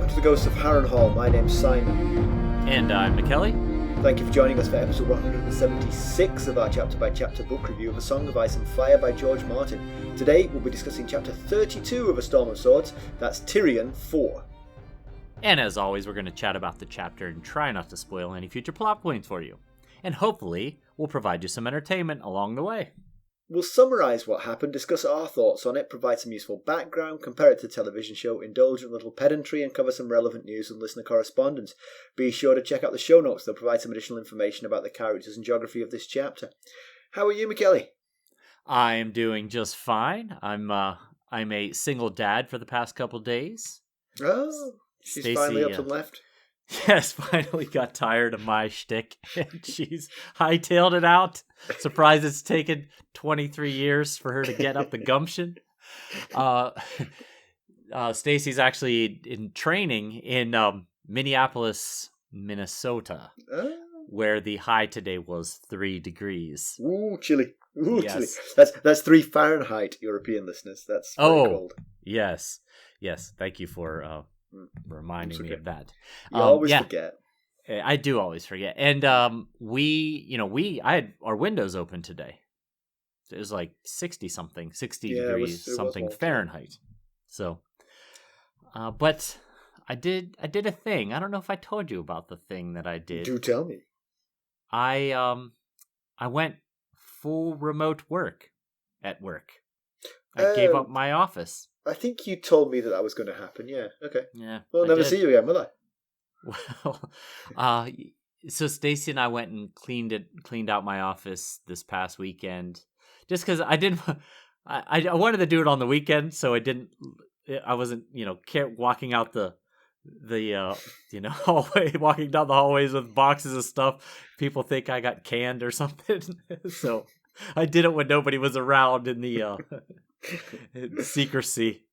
welcome to the Ghosts of Harrenhal. My name's Simon. And I'm Mackelly. Thank you for joining us for episode 176 of our chapter-by-chapter book review of A Song of Ice and Fire by George Martin. Today we'll be discussing chapter 32 of A Storm of Swords. That's Tyrion 4. And as always, we're going to chat about the chapter and try not to spoil any future plot points for you. And hopefully, we'll provide you some entertainment along the way. We'll summarise what happened, discuss our thoughts on it, provide some useful background, compare it to the television show, indulge in a little pedantry, and cover some relevant news and listener correspondence. Be sure to check out the show notes. They'll provide some additional information about the characters and geography of this chapter. How are you, Mackelly? I'm doing just fine. I'm a single dad for the past couple days. Oh, she's Stacey, finally up and left. Yes, finally got tired of my shtick, and she's hightailed it out. Surprised it's taken 23 years for her to get up the gumption. Stacey's actually in training in Minneapolis, Minnesota, where the high today was 3 degrees. Ooh, chilly. Ooh, yes. Chilly. That's 3 Fahrenheit, European listeners. That's very cold. Yes. Thank you for reminding me of that. You always forget. I do always forget. And I had our windows open today. It was like 60 degrees, something Fahrenheit. So, but I did a thing. I don't know if I told you about the thing that I did. Do tell me. I went full remote work at work. I gave up my office. I think you told me that was going to happen. Yeah. Okay. Yeah. Well, I'll never see you again, will I? Well, so Stacey and I went and cleaned out my office this past weekend, just because I wanted to do it on the weekend, so I wasn't walking out the hallway, walking down the hallways with boxes of stuff. People think I got canned or something, so I did it when nobody was around in the secrecy.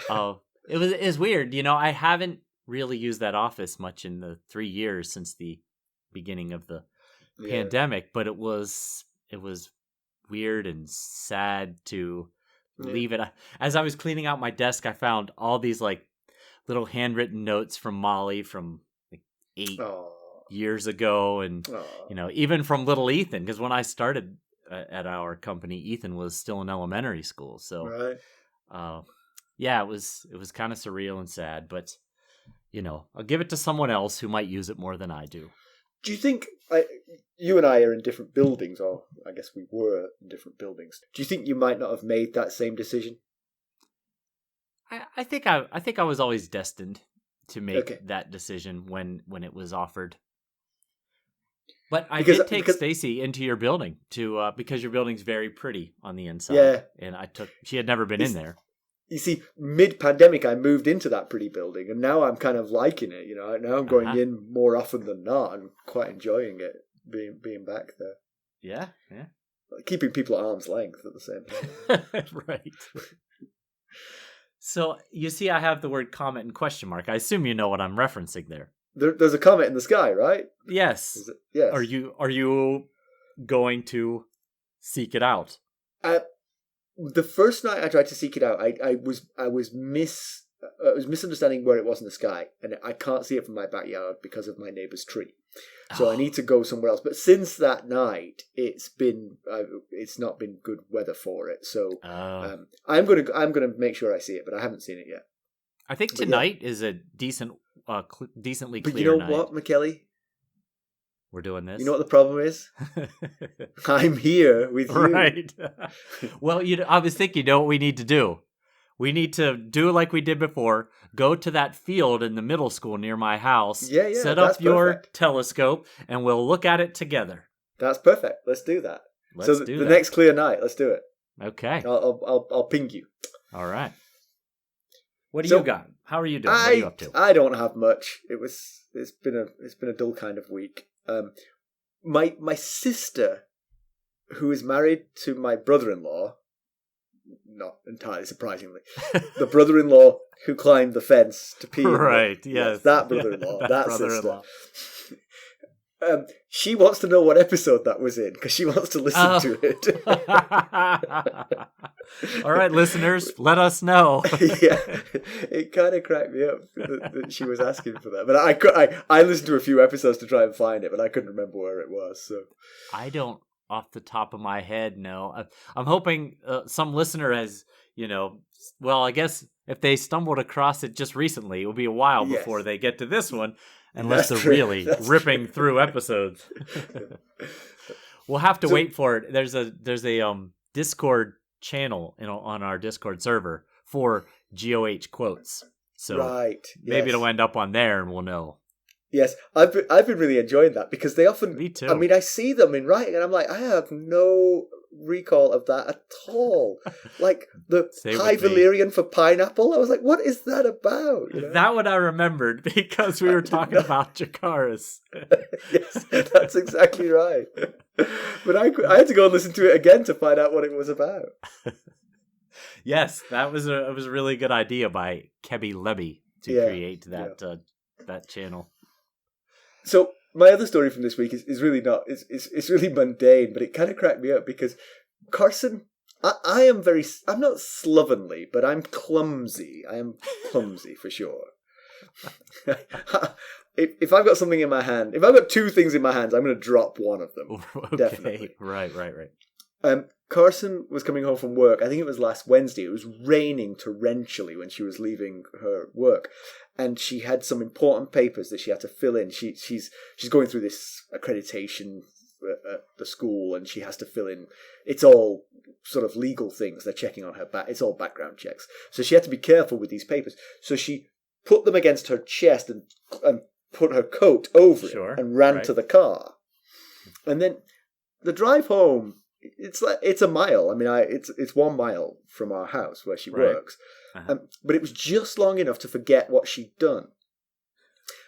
It was weird, I haven't really used that office much in the 3 years since the beginning of the pandemic, but it was weird and sad to leave it. As I was cleaning out my desk, I found all these like little handwritten notes from Molly from like 8 years ago, and even from little Ethan, because when I started at our company, Ethan was still in elementary school. So, it was kind of surreal and sad, but I'll give it to someone else who might use it more than I do. Do you think you and I are in different buildings, or I guess we were in different buildings? Do you think you might not have made that same decision? I think I was always destined to make that decision when it was offered. But I did take Stacey into your building because your building's very pretty on the inside. Yeah. And she had never been in there. You see, mid-pandemic, I moved into that pretty building, and now I'm kind of liking it. Now I'm going in more often than not. I'm quite enjoying it, being back there. Yeah. Keeping people at arm's length at the same time. Right. So, you see, I have the word comment and question mark. I assume you know what I'm referencing there. There's a comet in the sky, right? Yes. Yes. Are you going to seek it out? The first night I tried to seek it out, I was misunderstanding where it was in the sky, and I can't see it from my backyard because of my neighbour's tree. So I need to go somewhere else. But since that night, it's not been good weather for it. So I'm gonna make sure I see it, but I haven't seen it yet. I think tonight is a decently clear night. But you know what, Mackelly? We're doing this. You know what the problem is? I'm here with you. Right. Well, I was thinking, what we need to do? We need to do like we did before. Go to that field in the middle school near my house. Yeah. Set up your telescope, and we'll look at it together. That's perfect. Let's do that. The next clear night, let's do it. Okay. I'll ping you. All right. What do you got? How are you doing? What are you up to? I don't have much. It's been a dull kind of week. My sister, who is married to my brother-in-law, not entirely surprisingly, the brother-in-law who climbed the fence to pee. Right. Yes. That brother-in-law. that that brother-in-law. sister. She wants to know what episode that was in because she wants to listen to it. All right, listeners, let us know. Yeah, it kind of cracked me up that she was asking for that. But I listened to a few episodes to try and find it, but I couldn't remember where it was. So I don't, off the top of my head, know. I'm hoping some listener has, well, I guess if they stumbled across it just recently, it will be a while before they get to this one. Unless they're really ripping through episodes. We'll have to wait for it. There's a Discord channel on our Discord server for GOH quotes. So maybe it'll end up on there and we'll know. Yes, I've been really enjoying that because they often... Me too. I mean, I see them in writing and I'm like, I have no recall of that at all. Like the High Valyrian for pineapple. I was like, what is that about? That one I remembered because we were talking about Jakaris. Yes, that's exactly right. But I had to go and listen to it again to find out what it was about. Yes, it was a really good idea by Kebby Lebby to create that channel. So my other story from this week is really not. It's really mundane, but it kind of cracked me up because Carson. I'm not slovenly, but I'm clumsy. I am clumsy for sure. If I've got something in my hand, if I've got two things in my hands, I'm going to drop one of them. Okay. Definitely. Right. Carson was coming home from work. I think it was last Wednesday. It was raining torrentially when she was leaving her work, and she had some important papers that she had to fill in. She's going through this accreditation at the school, and she has to fill in. It's all sort of legal things. They're checking on her back. It's all background checks. So she had to be careful with these papers. So she put them against her chest and put her coat over it and ran to the car. And then the drive home. It's a mile. I mean, it's 1 mile from our house where she works, but it was just long enough to forget what she'd done.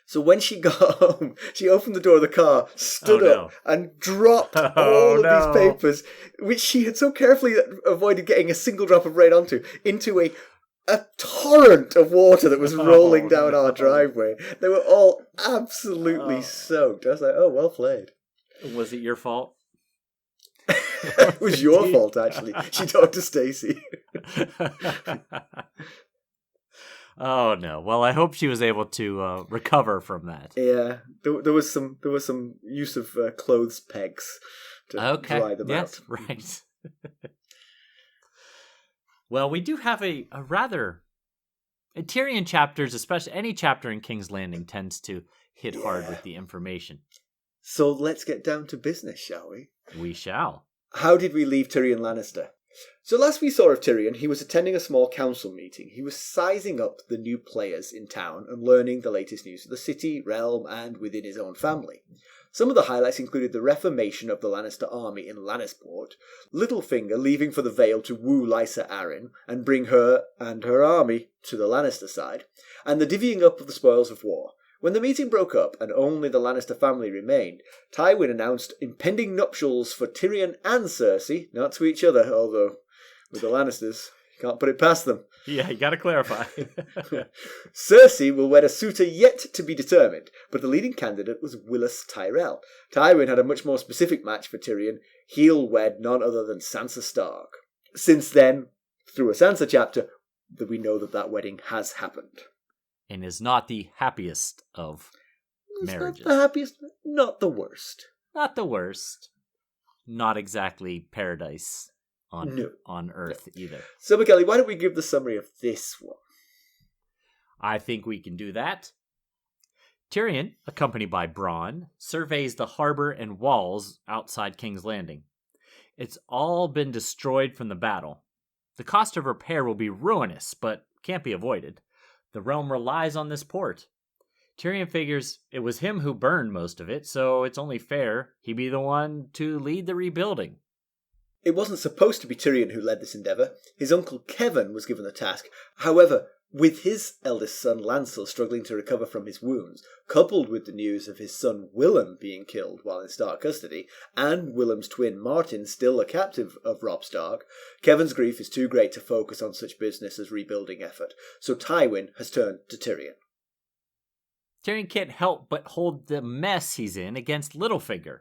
So when she got home, she opened the door of the car, stood up, and dropped all of these papers, which she had so carefully avoided getting a single drop of rain onto, into a torrent of water that was rolling down our driveway. They were all absolutely soaked. I was like, oh, well played. Was it your fault? It was your fault, actually. She talked to Stacey. Oh no! Well, I hope she was able to recover from that. Yeah, there was some use of clothes pegs to dry them out. Right. Well, we do have a rather Tyrion chapters, especially any chapter in King's Landing, tends to hit hard with the information. So let's get down to business, shall we? We shall. How did we leave Tyrion Lannister? So last we saw of Tyrion, he was attending a small council meeting. He was sizing up the new players in town and learning the latest news of the city, realm, and within his own family. Some of the highlights included the reformation of the Lannister army in Lannisport, Littlefinger leaving for the Vale to woo Lysa Arryn and bring her and her army to the Lannister side, and the divvying up of the spoils of war. When the meeting broke up and only the Lannister family remained, Tywin announced impending nuptials for Tyrion and Cersei, not to each other, although with the Lannisters, you can't put it past them. Yeah, you gotta clarify. Cersei will wed a suitor yet to be determined, but the leading candidate was Willas Tyrell. Tywin had a much more specific match for Tyrion. He'll wed none other than Sansa Stark. Since then, through a Sansa chapter, we know that wedding has happened. And is not the happiest of marriages. Not the happiest, not the worst. Not the worst. Not exactly paradise on Earth either. So, Mackelly, why don't we give the summary of this one? I think we can do that. Tyrion, accompanied by Bronn, surveys the harbor and walls outside King's Landing. It's all been destroyed from the battle. The cost of repair will be ruinous, but can't be avoided. The realm relies on this port. Tyrion figures it was him who burned most of it, so it's only fair he be the one to lead the rebuilding. It wasn't supposed to be Tyrion who led this endeavour. His uncle Kevin was given the task. However, with his eldest son Lancel struggling to recover from his wounds, coupled with the news of his son Willem being killed while in Stark custody, and Willem's twin Martin still a captive of Robb Stark, Kevin's grief is too great to focus on such business as rebuilding effort, so Tywin has turned to Tyrion. Tyrion can't help but hold the mess he's in against Littlefinger.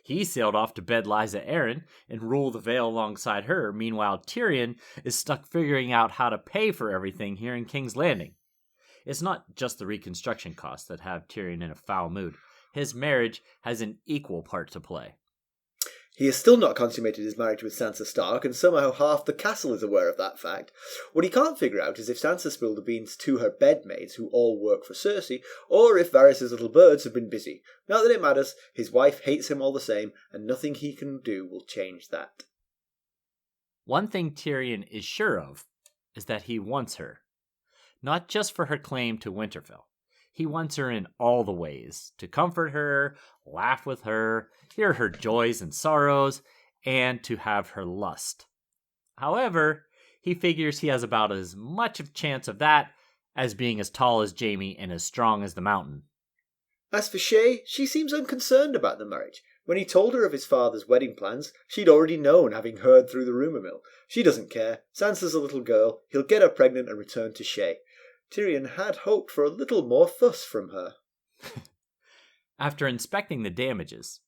He sailed off to bed Lysa Arryn and rule the Vale alongside her. Meanwhile, Tyrion is stuck figuring out how to pay for everything here in King's Landing. It's not just the reconstruction costs that have Tyrion in a foul mood. His marriage has an equal part to play. He has still not consummated his marriage with Sansa Stark, and somehow half the castle is aware of that fact. What he can't figure out is if Sansa spilled the beans to her bedmaids, who all work for Cersei, or if Varys' little birds have been busy. Not that it matters, his wife hates him all the same, and nothing he can do will change that. One thing Tyrion is sure of is that he wants her. Not just for her claim to Winterfell. He wants her in all the ways, to comfort her, laugh with her, hear her joys and sorrows, and to have her lust. However, he figures he has about as much of a chance of that as being as tall as Jaime and as strong as the mountain. As for Shea, she seems unconcerned about the marriage. When he told her of his father's wedding plans, she'd already known, having heard through the rumour mill. She doesn't care. Sansa's a little girl. He'll get her pregnant and return to Shea. Tyrion had hoped for a little more fuss from her. After inspecting the damages,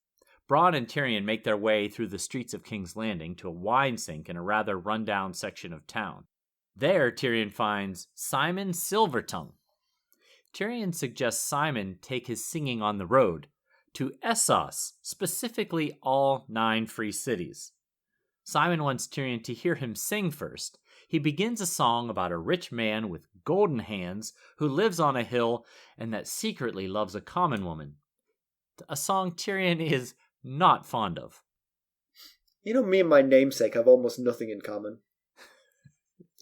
Bronn and Tyrion make their way through the streets of King's Landing to a wine sink in a rather run-down section of town. There, Tyrion finds Symon Silver Tongue. Tyrion suggests Symon take his singing on the road to Essos, specifically all 9 free cities. Symon wants Tyrion to hear him sing first. He begins a song about a rich man with golden hands who lives on a hill and that secretly loves a common woman. A song Tyrion is not fond of. You know, me and my namesake have almost nothing in common.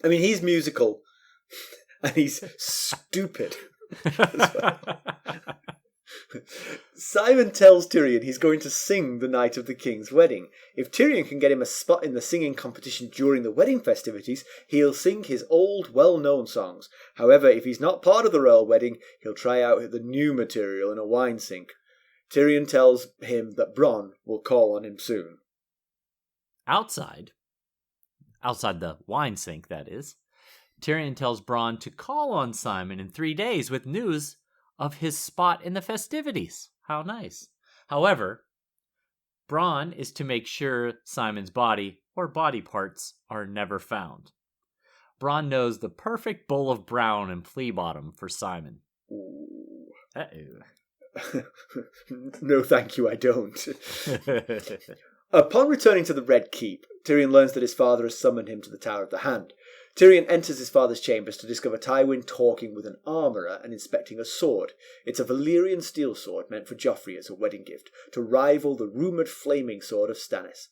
I mean, he's musical, and he's stupid as well. Symon tells Tyrion he's going to sing the night of the king's wedding. If Tyrion can get him a spot in the singing competition during the wedding festivities, he'll sing his old, well-known songs. However, if he's not part of the royal wedding, he'll try out the new material in a wine sink. Tyrion tells him that Bronn will call on him soon. Outside the wine sink, that is, Tyrion tells Bronn to call on Symon in 3 days with news of his spot in the festivities. How nice. However, Bronn is to make sure Symon's body or body parts are never found. Bronn knows the perfect bowl of brown and flea bottom for Symon. Ooh. Uh-oh. No, thank you, I don't. Upon returning to the Red Keep, Tyrion learns that his father has summoned him to the Tower of the Hand. Tyrion enters his father's chambers to discover Tywin talking with an armourer and inspecting a sword. It's a Valyrian steel sword meant for Joffrey as a wedding gift, to rival the rumoured flaming sword of Stannis.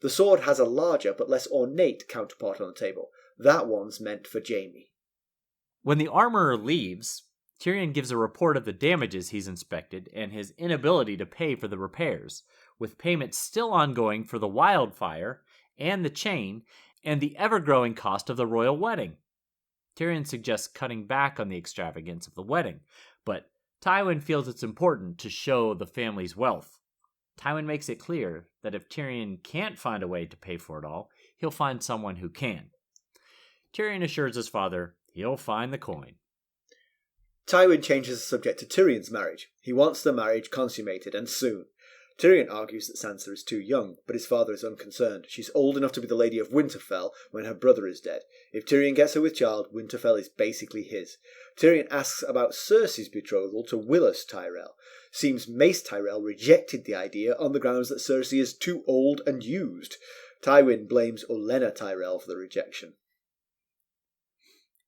The sword has a larger but less ornate counterpart on the table. That one's meant for Jaime. When the armourer leaves, Tyrion gives a report of the damages he's inspected and his inability to pay for the repairs, with payments still ongoing for the wildfire and the chain and the ever-growing cost of the royal wedding. Tyrion suggests cutting back on the extravagance of the wedding, but Tywin feels it's important to show the family's wealth. Tywin makes it clear that if Tyrion can't find a way to pay for it all, he'll find someone who can. Tyrion assures his father he'll find the coin. Tywin changes the subject to Tyrion's marriage. He wants the marriage consummated, and soon. Tyrion argues that Sansa is too young, but his father is unconcerned. She's old enough to be the Lady of Winterfell when her brother is dead. If Tyrion gets her with child, Winterfell is basically his. Tyrion asks about Cersei's betrothal to Willas Tyrell. Seems Mace Tyrell rejected the idea on the grounds that Cersei is too old and used. Tywin blames Olenna Tyrell for the rejection.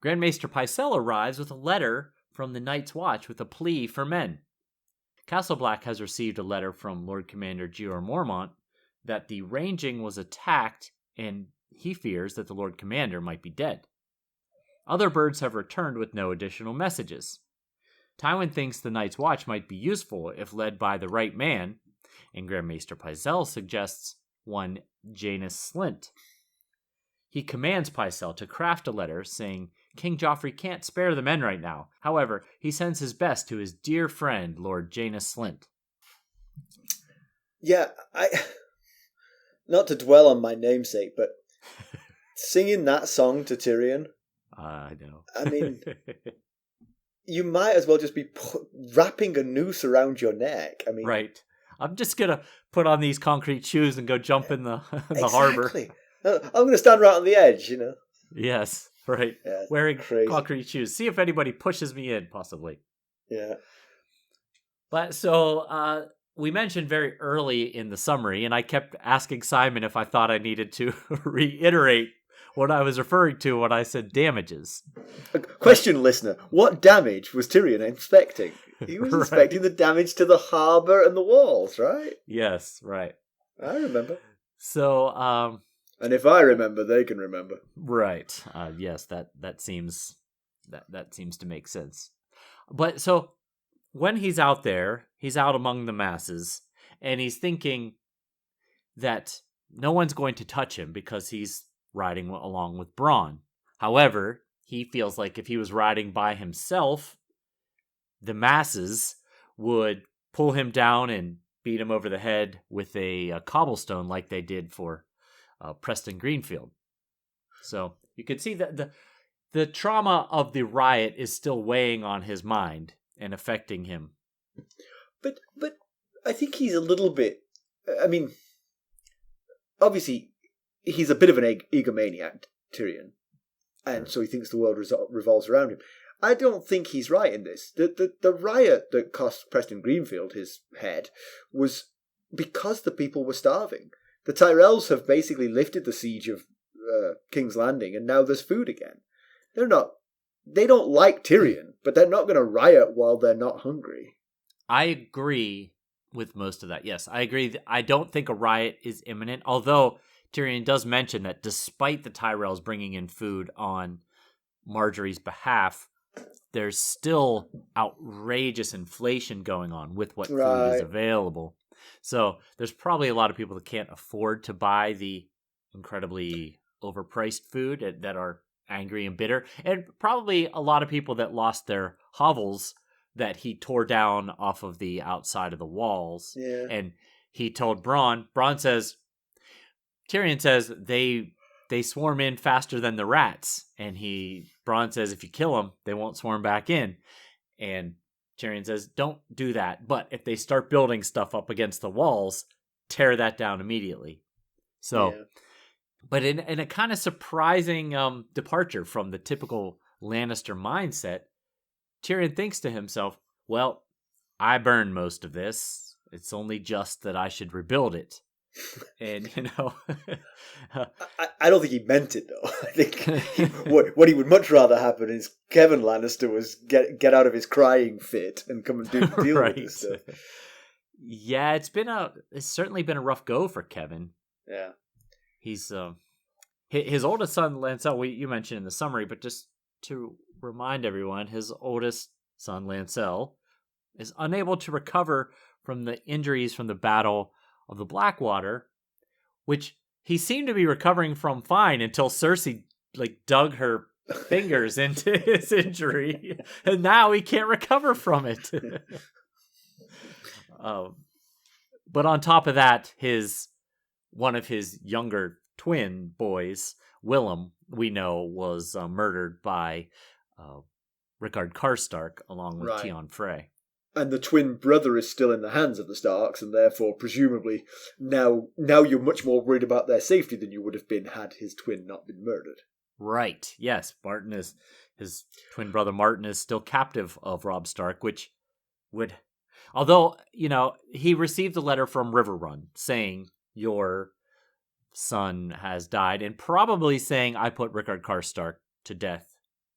Grand Maester Pycelle arrives with a letter from the Night's Watch with a plea for men. Castle Black has received a letter from Lord Commander Jeor Mormont that the Ranging was attacked and he fears that the Lord Commander might be dead. Other birds have returned with no additional messages. Tywin thinks the Night's Watch might be useful if led by the right man, and Grand Maester Pycelle suggests one Janos Slynt. He commands Pycelle to craft a letter saying King Joffrey can't spare the men right now. However, he sends his best to his dear friend, Lord Janos Slynt. Yeah, not to dwell on my namesake, but singing that song to Tyrion, I know. I mean, you might as well just be wrapping a noose around your neck. I mean, right. I'm just gonna put on these concrete shoes and go jump in the the harbor. I'm gonna stand right on the edge, you know. Yes, right. Yeah, wearing crazy. concrete shoes. See if anybody pushes me in, possibly. Yeah. But so we mentioned very early in the summary, and I kept asking Simon if I thought I needed to reiterate what I was referring to when I said damages. Question, listener. What damage was Tyrion inspecting? He was inspecting the damage to the harbour and the walls, right? Yes, right. I remember. So, and if I remember, they can remember. Right. Yes, that seems to make sense. But so when he's out there, he's out among the masses, and he's thinking that no one's going to touch him because he's riding along with Bronn. However, he feels like if he was riding by himself, the masses would pull him down and beat him over the head with a cobblestone like they did for Preston Greenfield. So you can see that the trauma of the riot is still weighing on his mind and affecting him. But I think he's a little bit... I mean, obviously, he's a bit of an egomaniac, Tyrion. And so he thinks the world revolves around him. I don't think he's right in this. The riot that cost Preston Greenfield his head was because the people were starving. The Tyrells have basically lifted the siege of King's Landing, and now there's food again. They don't like Tyrion, but they're not going to riot while they're not hungry. I agree with most of that. Yes, I agree. I don't think a riot is imminent, although Tyrion does mention that despite the Tyrells bringing in food on Marjorie's behalf, there's still outrageous inflation going on with what food is available. So there's probably a lot of people that can't afford to buy the incredibly overpriced food that are angry and bitter. And probably a lot of people that lost their hovels that he tore down off of the outside of the walls. Yeah. And he told Bronn, Tyrion says they swarm in faster than the rats. And Bronn says if you kill them, they won't swarm back in. And Tyrion says, don't do that. But if they start building stuff up against the walls, tear that down immediately. So, but in a kind of surprising departure from the typical Lannister mindset, Tyrion thinks to himself, well, I burned most of this. It's only just that I should rebuild it. And, I don't think he meant it, though. I think what he would much rather happen is Kevin Lannister was get out of his crying fit and come and deal with this stuff. Yeah, it's certainly been a rough go for Kevin. Yeah. He's his oldest son, Lancel, you mentioned in the summary, but just to remind everyone, his oldest son, Lancel, is unable to recover from the injuries from the Battle of the Blackwater, which he seemed to be recovering from fine until Cersei dug her fingers into his injury, and now he can't recover from it. But on top of that, one of his younger twin boys, Willem, we know was murdered by Rickard Karstark along with Tion Frey. And the twin brother is still in the hands of the Starks, and therefore, presumably, now you're much more worried about their safety than you would have been had his twin not been murdered. Right. Yes, his twin brother Martin is still captive of Robb Stark, which would, although, he received a letter from Riverrun saying, your son has died, and probably saying, I put Rickard Karstark to death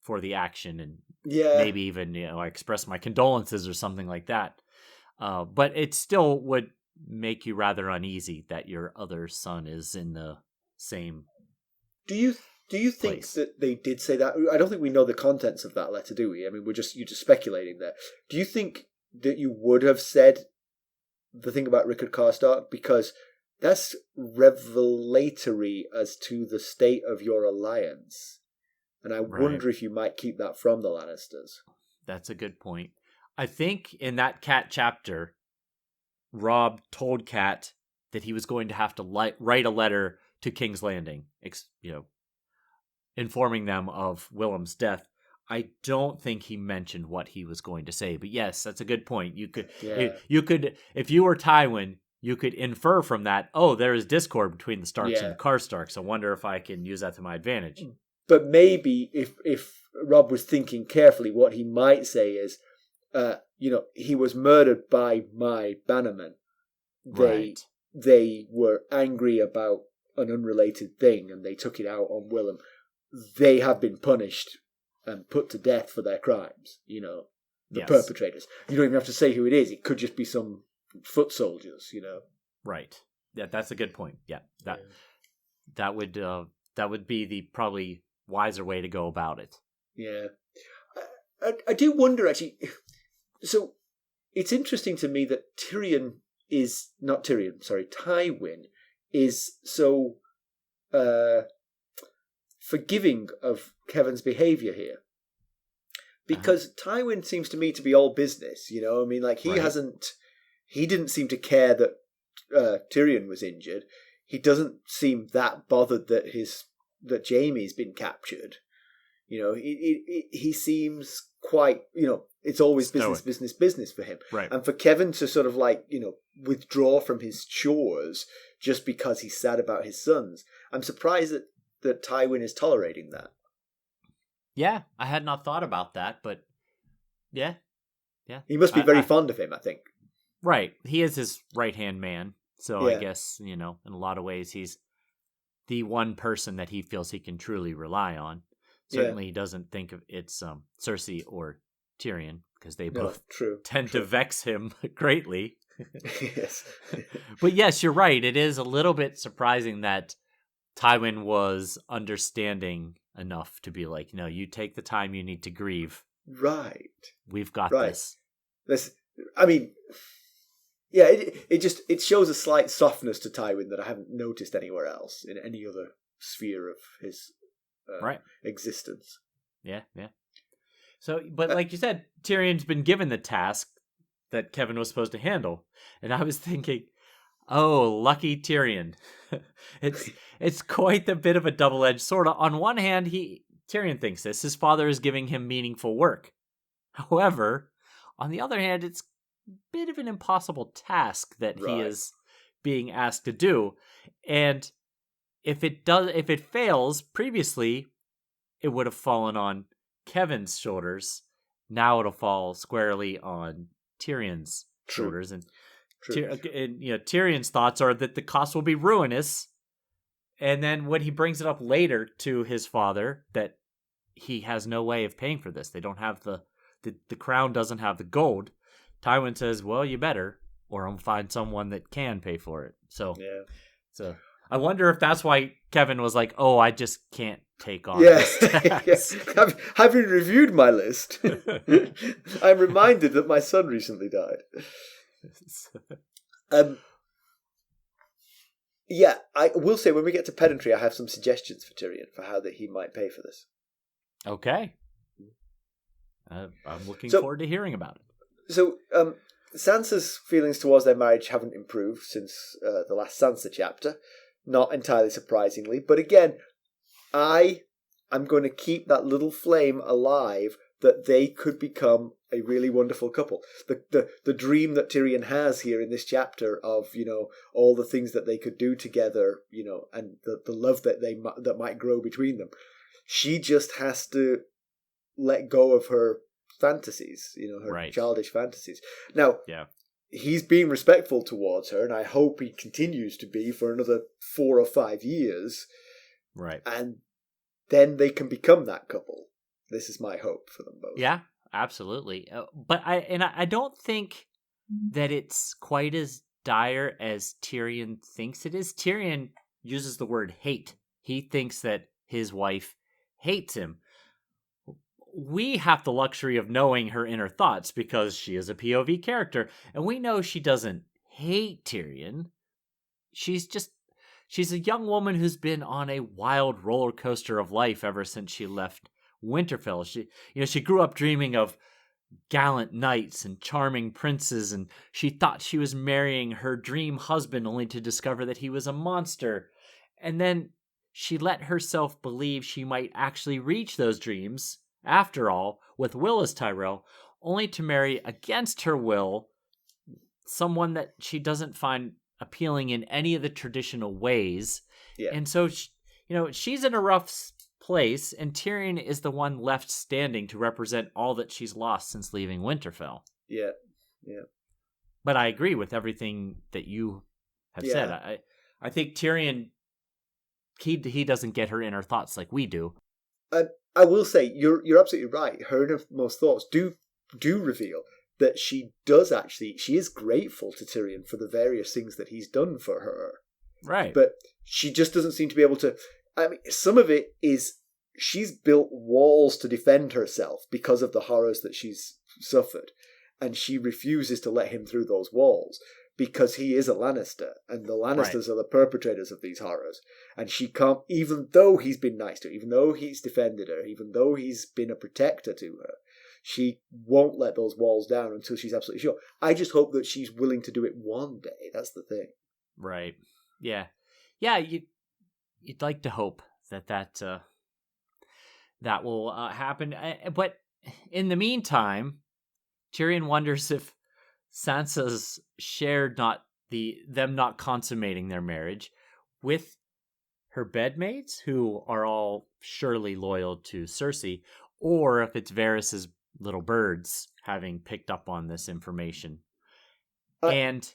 for the action, and maybe even I express my condolences or something like that. But it still would make you rather uneasy that your other son is in the same. Do you think that they did say that? I don't think we know the contents of that letter, do we? I mean, you're just speculating there. Do you think that you would have said the thing about Rickard Karstark, because that's revelatory as to the state of your alliance? And I wonder if you might keep that from the Lannisters. That's a good point. I think in that Cat chapter, Robb told Cat that he was going to have to write a letter to King's Landing, informing them of Willem's death. I don't think he mentioned what he was going to say, but yes, that's a good point. You could, Yeah. if you were Tywin, you could infer from that, oh, there is discord between the Starks and the Karstarks. I wonder if I can use that to my advantage. But maybe if Rob was thinking carefully, what he might say is, he was murdered by my bannermen. They were angry about an unrelated thing, and they took it out on Willem. They have been punished and put to death for their crimes, the perpetrators. You don't even have to say who it is. It could just be some foot soldiers, Right. Yeah, that's a good point. Yeah. That would be the probably wiser way to go about it. Yeah. I do wonder, actually. So, it's interesting to me that Tywin is so forgiving of Kevin's behaviour here. Because Tywin seems to me to be all business, he didn't seem to care that Tyrion was injured. He doesn't seem that bothered that Jaime's been captured. He seems quite, it's always business for him. Right. And for Kevin to sort of withdraw from his chores just because he's sad about his sons, I'm surprised that Tywin is tolerating that. Yeah, I had not thought about that, but yeah. He must be very fond of him, I think. Right. He is his right-hand man. So I guess, in a lot of ways, he's the one person that he feels he can truly rely on. Certainly he doesn't think of it's Cersei or Tyrion, because they both tend to vex him greatly. Yes. But yes, you're right. It is a little bit surprising that Tywin was understanding enough to be like, no, you take the time you need to grieve. Right. We've got this. It shows a slight softness to Tywin that I haven't noticed anywhere else in any other sphere of his existence. Yeah. So, but like you said, Tyrion's been given the task that Kevin was supposed to handle, and I was thinking, oh, lucky Tyrion. It's quite a bit of a double-edged sword. On one hand, Tyrion thinks his father is giving him meaningful work. However, on the other hand, it's a bit of an impossible task that he is being asked to do. And if it fails, previously it would have fallen on Kevin's shoulders. Now it'll fall squarely on Tyrion's shoulders. And Tyrion's thoughts are that the cost will be ruinous. And then when he brings it up later to his father that he has no way of paying for this, they don't have the crown doesn't have the gold, Tywin says, well, you better, or I'll find someone that can pay for it. So I wonder if that's why Kevin was like, oh, I just can't take on this task. Yes. Having reviewed my list, I'm reminded that my son recently died. I will say when we get to pedantry, I have some suggestions for Tyrion for how that he might pay for this. Okay. I'm looking forward to hearing about it. So, Sansa's feelings towards their marriage haven't improved since the last Sansa chapter. Not entirely surprisingly. But again, I'm going to keep that little flame alive that they could become a really wonderful couple. The dream that Tyrion has here in this chapter of, all the things that they could do together, and the love that might grow between them. She just has to let go of her fantasies, her childish fantasies. Now, he's being respectful towards her, and I hope he continues to be for another 4 or 5 years. Right. And then they can become that couple. This is my hope for them both. Yeah, absolutely. But I don't think that it's quite as dire as Tyrion thinks it is. Tyrion uses the word hate. He thinks that his wife hates him. We have the luxury of knowing her inner thoughts because she is a POV character, and we know she doesn't hate Tyrion. She's a young woman who's been on a wild roller coaster of life ever since she left Winterfell. She grew up dreaming of gallant knights and charming princes, and she thought she was marrying her dream husband only to discover that he was a monster. And then she let herself believe she might actually reach those dreams after all, with will as Tyrell, only to marry against her will someone that she doesn't find appealing in any of the traditional ways. Yeah. And so, she's in a rough place, and Tyrion is the one left standing to represent all that she's lost since leaving Winterfell. Yeah. But I agree with everything that you have said. I think Tyrion, he doesn't get her inner thoughts like we do. I will say, you're absolutely right. Her innermost thoughts do reveal that she is grateful to Tyrion for the various things that he's done for her. Right. But she just doesn't seem to be able to... I mean, some of it is she's built walls to defend herself because of the horrors that she's suffered. And she refuses to let him through those walls because he is a Lannister. And the Lannisters are the perpetrators of these horrors. And she can't, even though he's been nice to her, even though he's defended her, even though he's been a protector to her, she won't let those walls down until she's absolutely sure. I just hope that she's willing to do it one day. That's the thing. Right. Yeah. Yeah, you'd like to hope that will happen. But in the meantime, Tyrion wonders if Sansa's shared them not consummating their marriage with her bedmaids, who are all surely loyal to Cersei, or if it's Varys's little birds having picked up on this information. And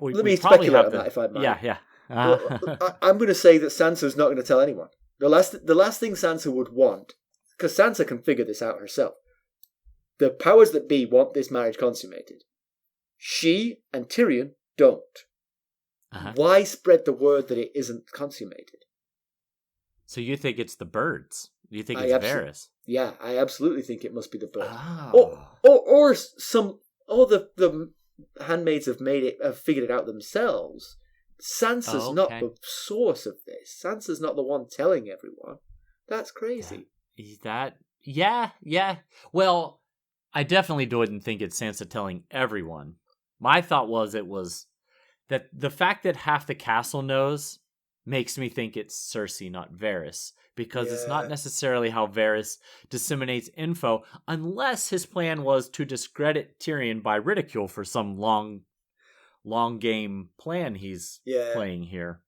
let me speculate on that, if I might. Yeah. I'm going to say that Sansa's not going to tell anyone. The last thing Sansa would want, because Sansa can figure this out herself. The powers that be want this marriage consummated. She and Tyrion don't. Why spread the word that it isn't consummated? So you think it's the birds? You think it's Varys? Yeah, I absolutely think it must be the birds. Oh. Or the handmaids have figured it out themselves. Sansa's not the source of this. Sansa's not the one telling everyone. That's crazy. Yeah. Well, I definitely wouldn't think it's Sansa telling everyone. My thought was that the fact that half the castle knows makes me think it's Cersei, not Varys. Because it's not necessarily how Varys disseminates info, unless his plan was to discredit Tyrion by ridicule for some long game plan he's playing here.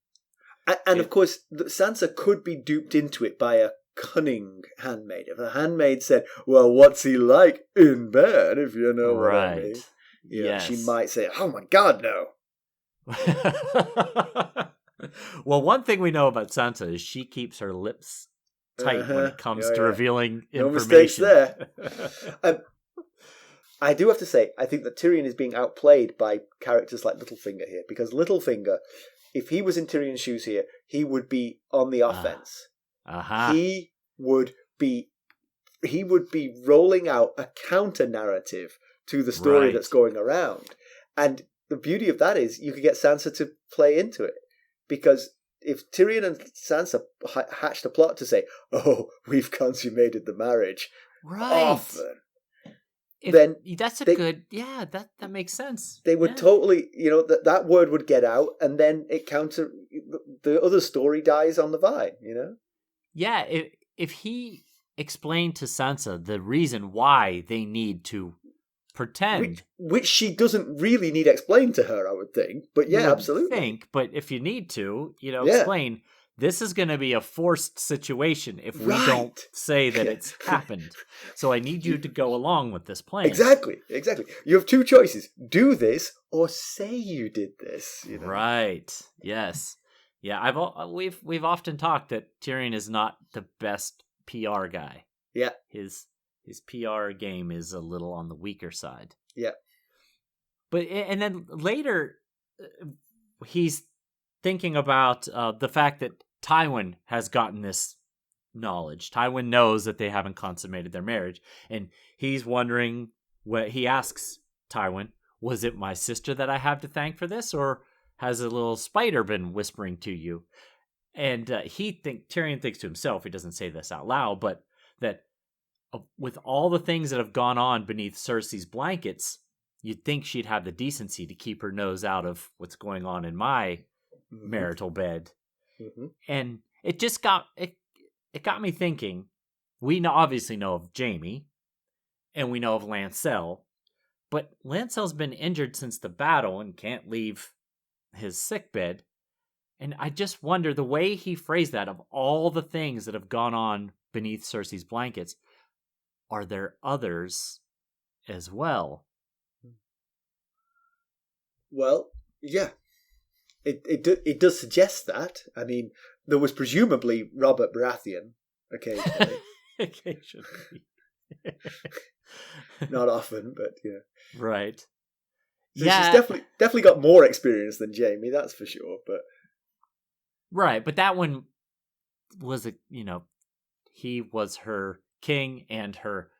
And of course, Sansa could be duped into it by a cunning handmaid. If a handmaid said, well, what's he like in bed, if you know what I mean? Yes. She might say, oh my God, no. Well, one thing we know about Sansa is she keeps her lips tight when it comes to revealing information. No mistakes there. I do have to say, I think that Tyrion is being outplayed by characters like Littlefinger here, because Littlefinger, if he was in Tyrion's shoes here, he would be on the offense. He would be rolling out a counter narrative to the story that's going around. And the beauty of that is you could get Sansa to play into it. Because if Tyrion and Sansa hatched a plot to say, oh, we've consummated the marriage, often, then that makes sense. They would totally, that word would get out, and then the other story dies on the vine, Yeah, if he explained to Sansa the reason why they need to pretend, which she doesn't really need explained to her, I would think. But absolutely. But if you need to, explain. This is going to be a forced situation if we don't say that it's happened. So I need you to go along with this plan. Exactly. You have two choices: do this or say you did this. Right? Yes. Yeah. We've often talked that Tyrion is not the best PR guy. Yeah. His PR game is a little on the weaker side. Yeah. But and then later, he's thinking about the fact that Tywin has gotten this knowledge. Tywin knows that they haven't consummated their marriage, and he's wondering he asks Tywin, was it my sister that I have to thank for this, or has a little spider been whispering to you? And Tyrion thinks to himself, he doesn't say this out loud, but that with all the things that have gone on beneath Cersei's blankets, you'd think she'd have the decency to keep her nose out of what's going on in my marital bed. And it just got me thinking obviously know of Jaime, and we know of Lancel, but Lancel's been injured since the battle and can't leave his sickbed. And I just wonder, the way he phrased that, of all the things that have gone on beneath Cersei's blankets, are there others as well? Well, yeah. It does suggest that. I mean, there was presumably Robert Baratheon occasionally. Occasionally. Not often, but yeah. Right. So she's definitely got more experience than Jaime, that's for sure. But right, but that one was he was her king and her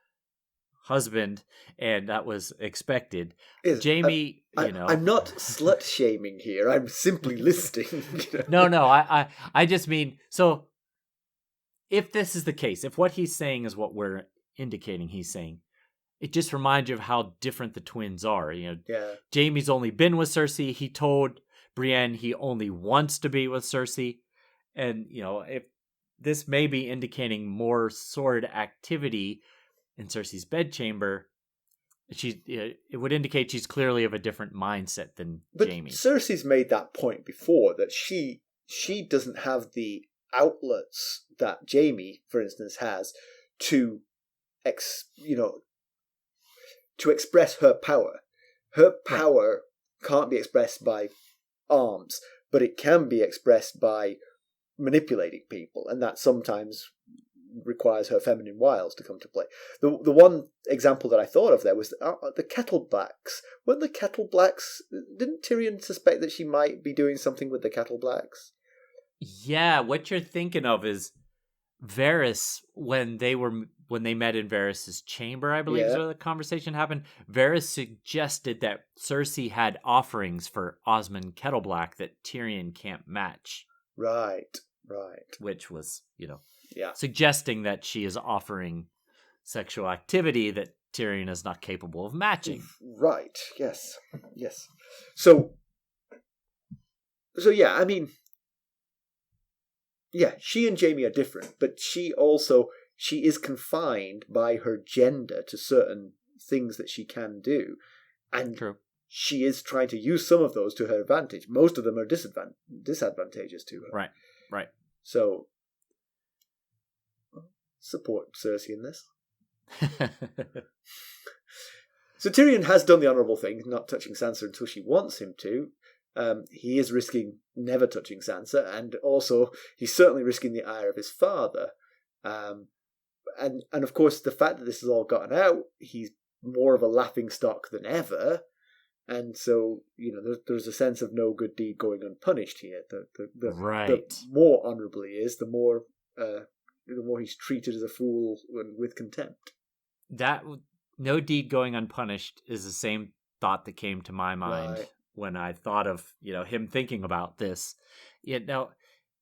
husband, and that was expected. Jaime, I'm not slut shaming here. I'm simply listing. No, I just mean, so if this is the case, if what he's saying is what we're indicating he's saying, it just reminds you of how different the twins are. Jaime's only been with Cersei. He told Brienne he only wants to be with Cersei. And, if this may be indicating more sword activity in Cersei's bedchamber, it would indicate she's clearly of a different mindset than Jaime. But Cersei's made that point before, that she doesn't have the outlets that Jaime, for instance, has to express her power. Her power can't be expressed by arms, but it can be expressed by manipulating people, and that sometimes requires her feminine wiles to come to play. The one example that I thought of there was the Kettle Blacks. Weren't the Kettle Blacks? Didn't Tyrion suspect that she might be doing something with the Kettle Blacks? Yeah, what you're thinking of is Varys, when they met in Varys's chamber, I believe is where the conversation happened. Varys suggested that Cersei had offerings for Osmond Kettleblack that Tyrion can't match. Right. Which was, suggesting that she is offering sexual activity that Tyrion is not capable of matching. Right. Yes. So yeah, I mean, yeah, she and Jaime are different, but she is confined by her gender to certain things that she can do. And True. She is trying to use some of those to her advantage. Most of them are disadvantageous to her. Right. So, support Cersei in this. So Tyrion has done the honourable thing, not touching Sansa until she wants him to. He is risking never touching Sansa, and also he's certainly risking the ire of his father. And of course, the fact that this has all gotten out, he's more of a laughingstock than ever. And so, there's a sense of no good deed going unpunished here. The more honourable he is, the more he's treated as a fool and with contempt. That no deed going unpunished is the same thought that came to my mind when I thought of him thinking about this.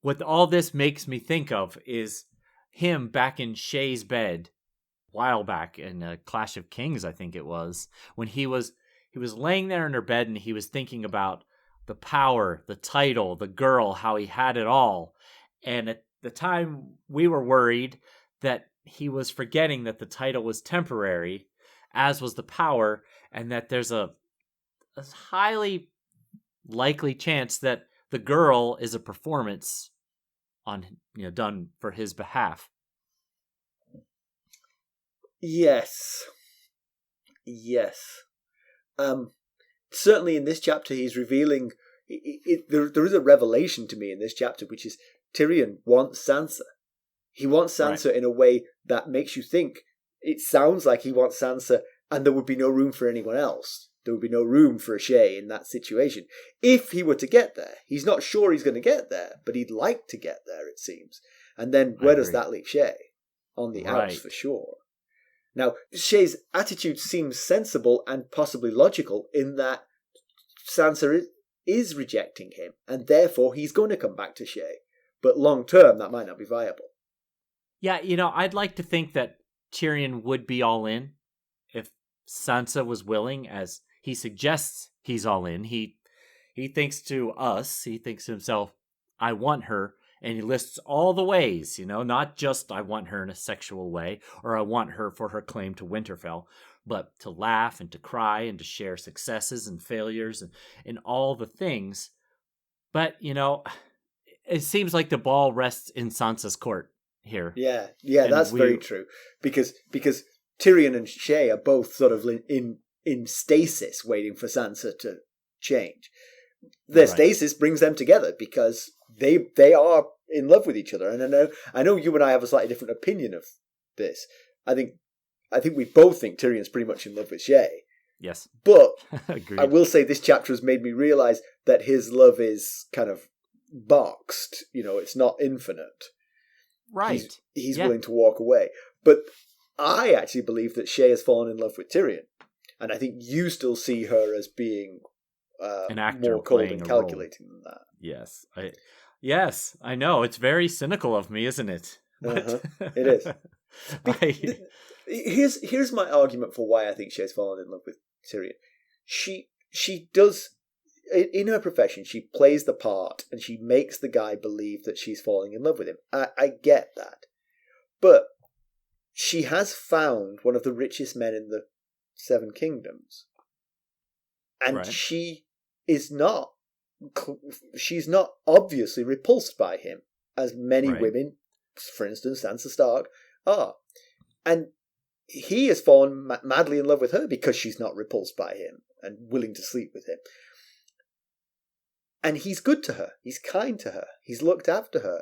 What all this makes me think of is him back in Shea's bed, a while back in Clash of Kings, I think it was, when he was laying there in her bed and he was thinking about the power, the title, the girl, how he had it all. And at the time, we were worried that he was forgetting that the title was temporary, as was the power, and that there's a highly likely chance that the girl is a performance done for his behalf. Yes. Certainly in this chapter, he's revealing. There is a revelation to me in this chapter, which is Tyrion wants Sansa. He wants Sansa in a way that makes you think. It sounds like he wants Sansa, and there would be no room for anyone else. There would be no room for a Shea in that situation. If he were to get there, he's not sure he's going to get there, but he'd like to get there, it seems. And then where does that leave Shea? On the outs for sure. Now, Shea's attitude seems sensible and possibly logical in that Sansa is rejecting him, and therefore he's going to come back to Shea. But long term, that might not be viable. Yeah, I'd like to think that Tyrion would be all in if Sansa was willing, as he suggests he's all in. He thinks to us, he thinks to himself, I want her, And he lists all the ways, not just I want her in a sexual way or I want her for her claim to Winterfell, but to laugh and to cry and to share successes and failures and all the things. But, it seems like the ball rests in Sansa's court here. Yeah, that's very true. Because Tyrion and Shea are both sort of in stasis waiting for Sansa to change. Their stasis brings them together because they are in love with each other. And I know you and I have a slightly different opinion of this. I think we both think Tyrion's pretty much in love with Shea. Yes. But I will say this chapter has made me realize that his love is kind of boxed. It's not infinite. Right. He's willing to walk away. But I actually believe that Shea has fallen in love with Tyrion. And I think you still see her as being an actor more cold and calculating than that. Yes, I know. It's very cynical of me, isn't it? But It is. Here's my argument for why I think Shea's fallen in love with Tyrion. She does, in her profession, she plays the part and she makes the guy believe that she's falling in love with him. I get that. But she has found one of the richest men in the Seven Kingdoms. And she's not obviously repulsed by him, as many women, for instance, Sansa Stark, are. And he has fallen madly in love with her because she's not repulsed by him and willing to sleep with him. And he's good to her. He's kind to her. He's looked after her.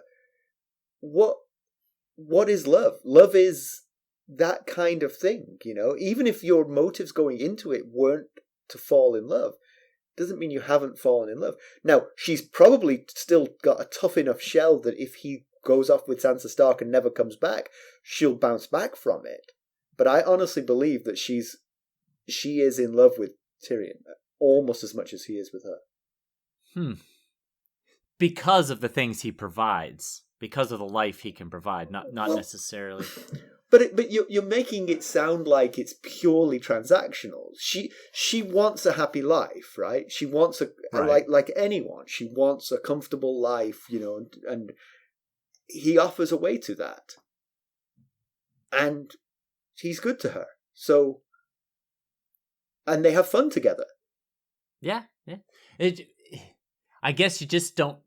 What is love? Love is that kind of thing, Even if your motives going into it weren't to fall in love, doesn't mean you haven't fallen in love. Now, she's probably still got a tough enough shell that if he goes off with Sansa Stark and never comes back, she'll bounce back from it. But I honestly believe that she is in love with Tyrion almost as much as he is with her. Because of the things he provides, because of the life he can provide, not necessarily. But you're making it sound like it's purely transactional. She wants a happy life, right? She wants like anyone. She wants a comfortable life, and he offers a way to that. And he's good to her. So, and they have fun together. Yeah. I guess you just don't,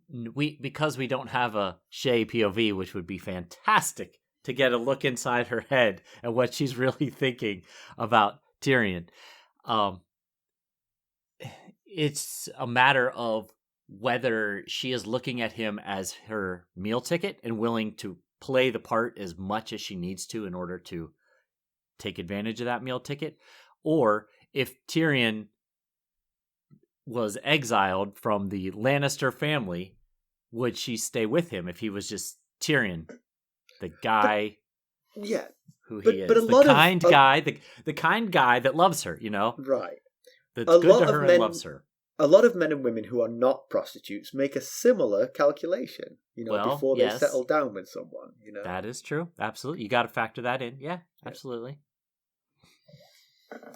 because we don't have a Shea POV, which would be fantastic to get a look inside her head and what she's really thinking about Tyrion. It's a matter of whether she is looking at him as her meal ticket and willing to play the part as much as she needs to in order to take advantage of that meal ticket, or if Tyrion was exiled from the Lannister family, would she stay with him if he was just Tyrion, the guy who he is, the kind guy that loves her, Right. That's good to her and loves her. A lot of men and women who are not prostitutes make a similar calculation, before they settle down with someone, That is true. Absolutely. You got to factor that in. Yeah, absolutely.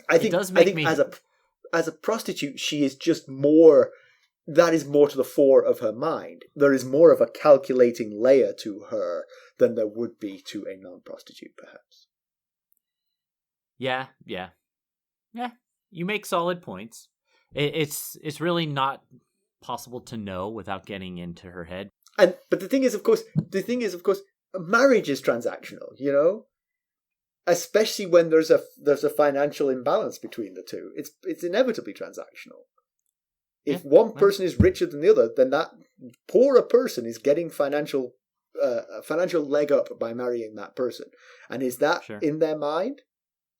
I think as a prostitute, she is just more, that is more to the fore of her mind. There is more of a calculating layer to her than there would be to a non-prostitute, perhaps. Yeah. You make solid points. It's really not possible to know without getting into her head. But the thing is, of course, marriage is transactional, especially when there's a financial imbalance between the two. It's inevitably transactional. If one person is richer than the other, then that poorer person is getting financial leg up by marrying that person. And is that in their mind?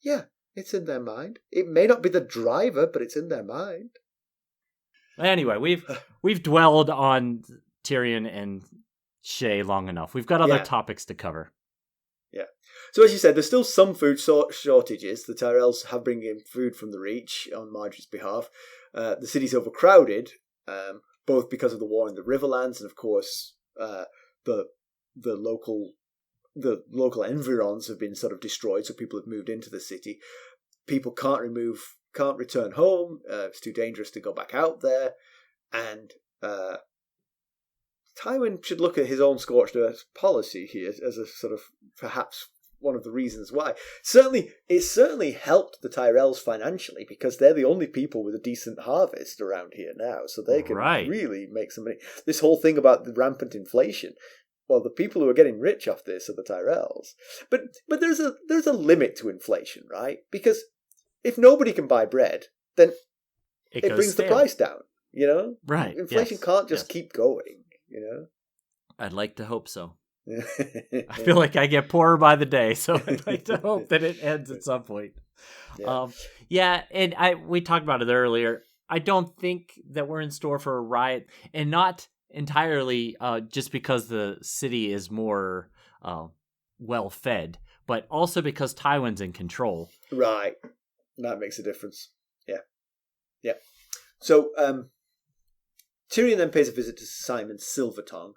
Yeah, it's in their mind. It may not be the driver, but it's in their mind. Anyway, we've dwelled on Tyrion and Shea long enough. We've got other topics to cover. Yeah. So as you said, there's still some food shortages. The Tyrells have bringing in food from the Reach on Marjorie's behalf. The city's overcrowded, both because of the war in the Riverlands and, of course, the local environs have been sort of destroyed, so people have moved into the city. People can't return home. It's too dangerous to go back out there, and Tywin should look at his own scorched earth policy here as a sort of perhaps one of the reasons why. It certainly helped the Tyrells financially because they're the only people with a decent harvest around here now, so they can really make some money. This whole thing about the rampant inflation, well, the people who are getting rich off this are the Tyrells. But there's a limit to inflation, right? Because if nobody can buy bread, then it brings the price down, you know? Right. Inflation can't just keep going, you know? I'd like to hope so. I feel like I get poorer by the day, so I'd like to hope that it ends at some point. And we talked about it earlier. I don't think that we're in store for a riot, and not entirely just because the city is more well fed, but also because Tywin's in control. Right, that makes a difference. Yeah. So Tyrion then pays a visit to Symon Silver Tongue.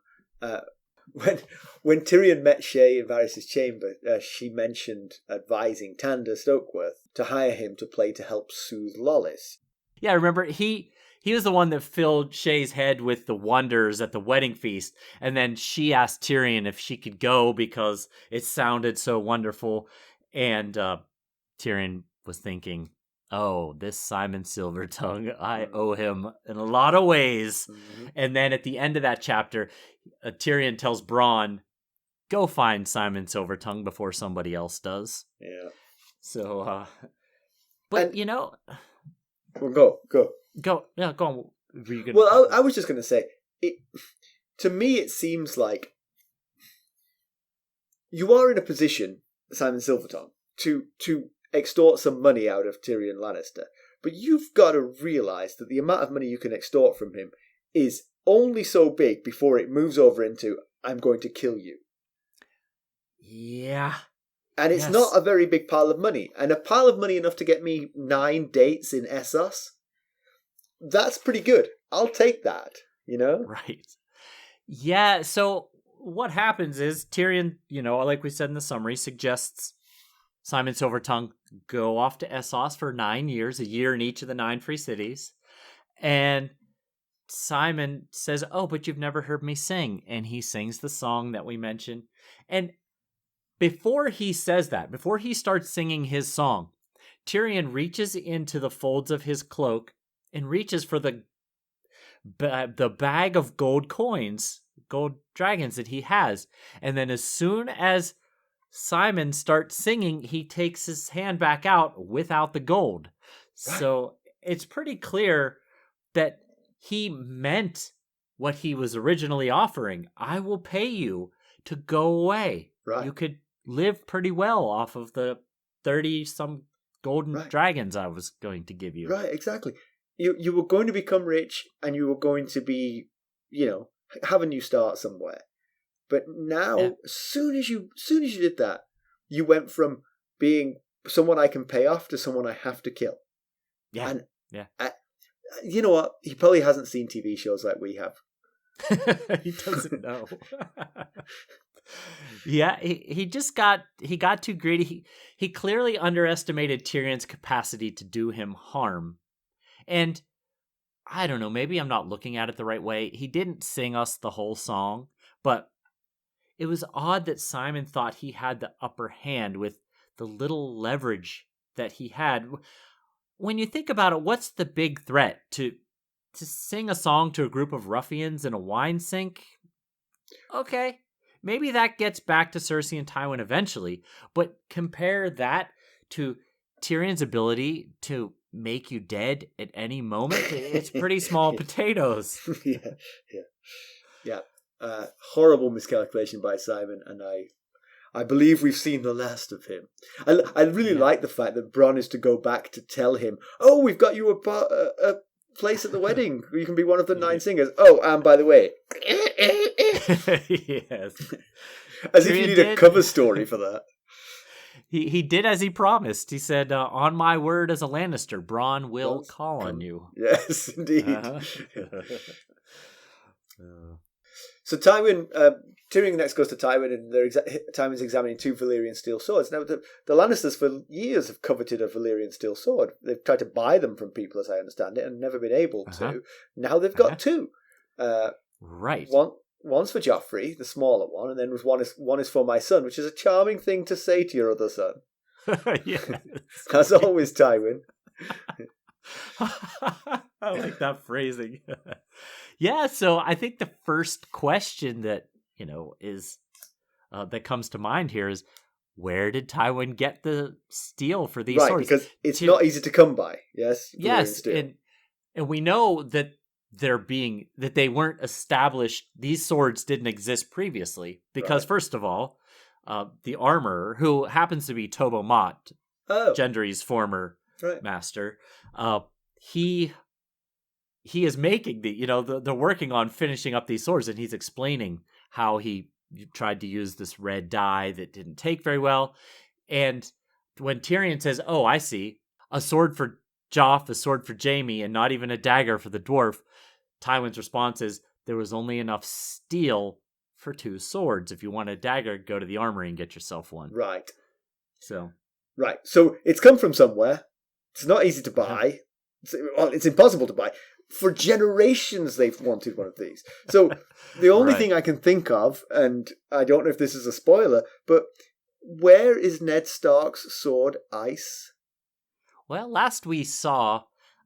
When Tyrion met Shea in Varys' chamber, she mentioned advising Tander Stokeworth to hire him to play to help soothe Lollys. Yeah, remember, he was the one that filled Shea's head with the wonders at the wedding feast, and then she asked Tyrion if she could go because it sounded so wonderful, and Tyrion was thinking, oh, this Symon Silver Tongue, I owe him in a lot of ways. Mm-hmm. And then at the end of that chapter, Tyrion tells Bronn, go find Symon Silver Tongue before somebody else does. Yeah. So, but, Well, go. Yeah, go on. Well, I was just going to say, to me it seems like you are in a position, Symon Silver Tongue, to extort some money out of Tyrion Lannister. But you've got to realise that the amount of money you can extort from him is only so big before it moves over into, I'm going to kill you. Yeah. And it's not a very big pile of money. And a pile of money enough to get me 9 dates in Essos, that's pretty good. I'll take that, you know? Right. Yeah, so what happens is Tyrion, like we said in the summary, suggests Symon Silver Tongue go off to Essos for 9 years, a year in each of the 9 free cities. And Symon says, oh, but you've never heard me sing. And he sings the song that we mentioned. And before he says that, before he starts singing his song, Tyrion reaches into the folds of his cloak and reaches for the bag of gold coins, gold dragons that he has. And then as soon as Symon starts singing, he takes his hand back out without the gold. Right. So it's pretty clear that he meant what he was originally offering. I will pay you to go away. Right. You could live pretty well off of the 30-some golden dragons I was going to give you. Right, exactly. You were going to become rich and you were going to be, have a new start somewhere. But now, as soon as you did that, you went from being someone I can pay off to someone I have to kill. Yeah. And yeah. You know what? He probably hasn't seen TV shows like we have. He doesn't know. Yeah, he got too greedy. He clearly underestimated Tyrion's capacity to do him harm. And I don't know, maybe I'm not looking at it the right way. He didn't sing us the whole song, but it was odd that Symon thought he had the upper hand with the little leverage that he had. When you think about it, what's the big threat? To sing a song to a group of ruffians in a wine sink? Okay, maybe that gets back to Cersei and Tywin eventually, but compare that to Tyrion's ability to make you dead at any moment. It's pretty small potatoes. Yeah. Horrible miscalculation by Symon, and I believe we've seen the last of him. I really like the fact that Bronn is to go back to tell him, oh, we've got you a place at the wedding. You can be one of the 9 singers. Oh, and by the way. Yes. As if you need a cover story for that. He did as he promised. He said, on my word as a Lannister, Bronn will call on you. Yes, indeed. So Tyrion next goes to Tywin, and Tywin's examining 2 Valyrian steel swords. Now, the Lannisters for years have coveted a Valyrian steel sword. They've tried to buy them from people, as I understand it, and never been able to. Now they've got 2. Right. one's for Joffrey, the smaller one, and then one is for my son, which is a charming thing to say to your other son. Yeah. As always, Tywin. I like that phrasing. Yeah, so I think the first question that, is that comes to mind here is, where did Tywin get the steel for these swords? Because it's not easy to come by. Yes. Yes, and we know that they weren't established. These swords didn't exist previously because, first of all, the armorer, who happens to be Tobo Mott, Gendry's former master, he is making they're working on finishing up these swords, and he's explaining how he tried to use this red dye that didn't take very well. And when Tyrion says, "Oh, I see, a sword for Joff, a sword for Jaime, and not even a dagger for the dwarf," Tywin's response is, "There was only enough steel for 2 swords. If you want a dagger, go to the armory and get yourself one." Right. So it's come from somewhere. It's not easy to buy. It's impossible to buy. For generations, they've wanted one of these. So the only thing I can think of, and I don't know if this is a spoiler, but where is Ned Stark's sword Ice? Well, last we saw,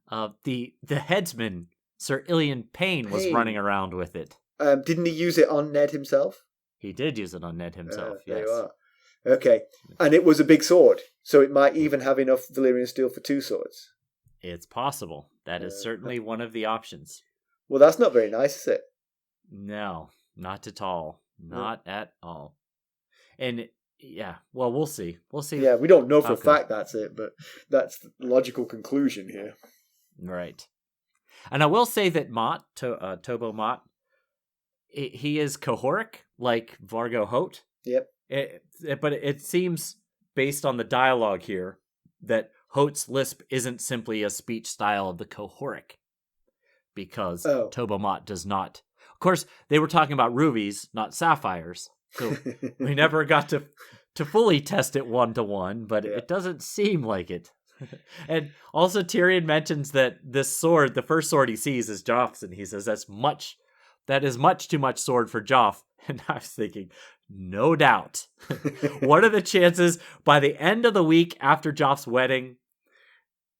the headsman, Sir Illian Payne, was running around with it. Didn't he use it on Ned himself? He did use it on Ned himself, yes. There you are. Okay. And it was a big sword, so it might even have enough Valyrian steel for 2 swords. It's possible. That is certainly one of the options. Well, that's not very nice, is it? No, not at all. Not at all. And yeah, well, we'll see. Yeah, we don't know for a fact that's it, but that's the logical conclusion here. Right. And I will say that Tobo Mott, he is Cahoric, like Vargo Hoat. Yep. But it seems, based on the dialogue here, that Hoat's lisp isn't simply a speech style of the Cahoric, because Tobo Mott does not. Of course, they were talking about rubies, not sapphires, so we never got to fully test it 1-to-1, but it doesn't seem like it. And also Tyrion mentions that this sword, the first sword he sees, is Joff's, and he says that is much too much sword for Joff. And I was thinking, no doubt. What are the chances by the end of the week after Joff's wedding,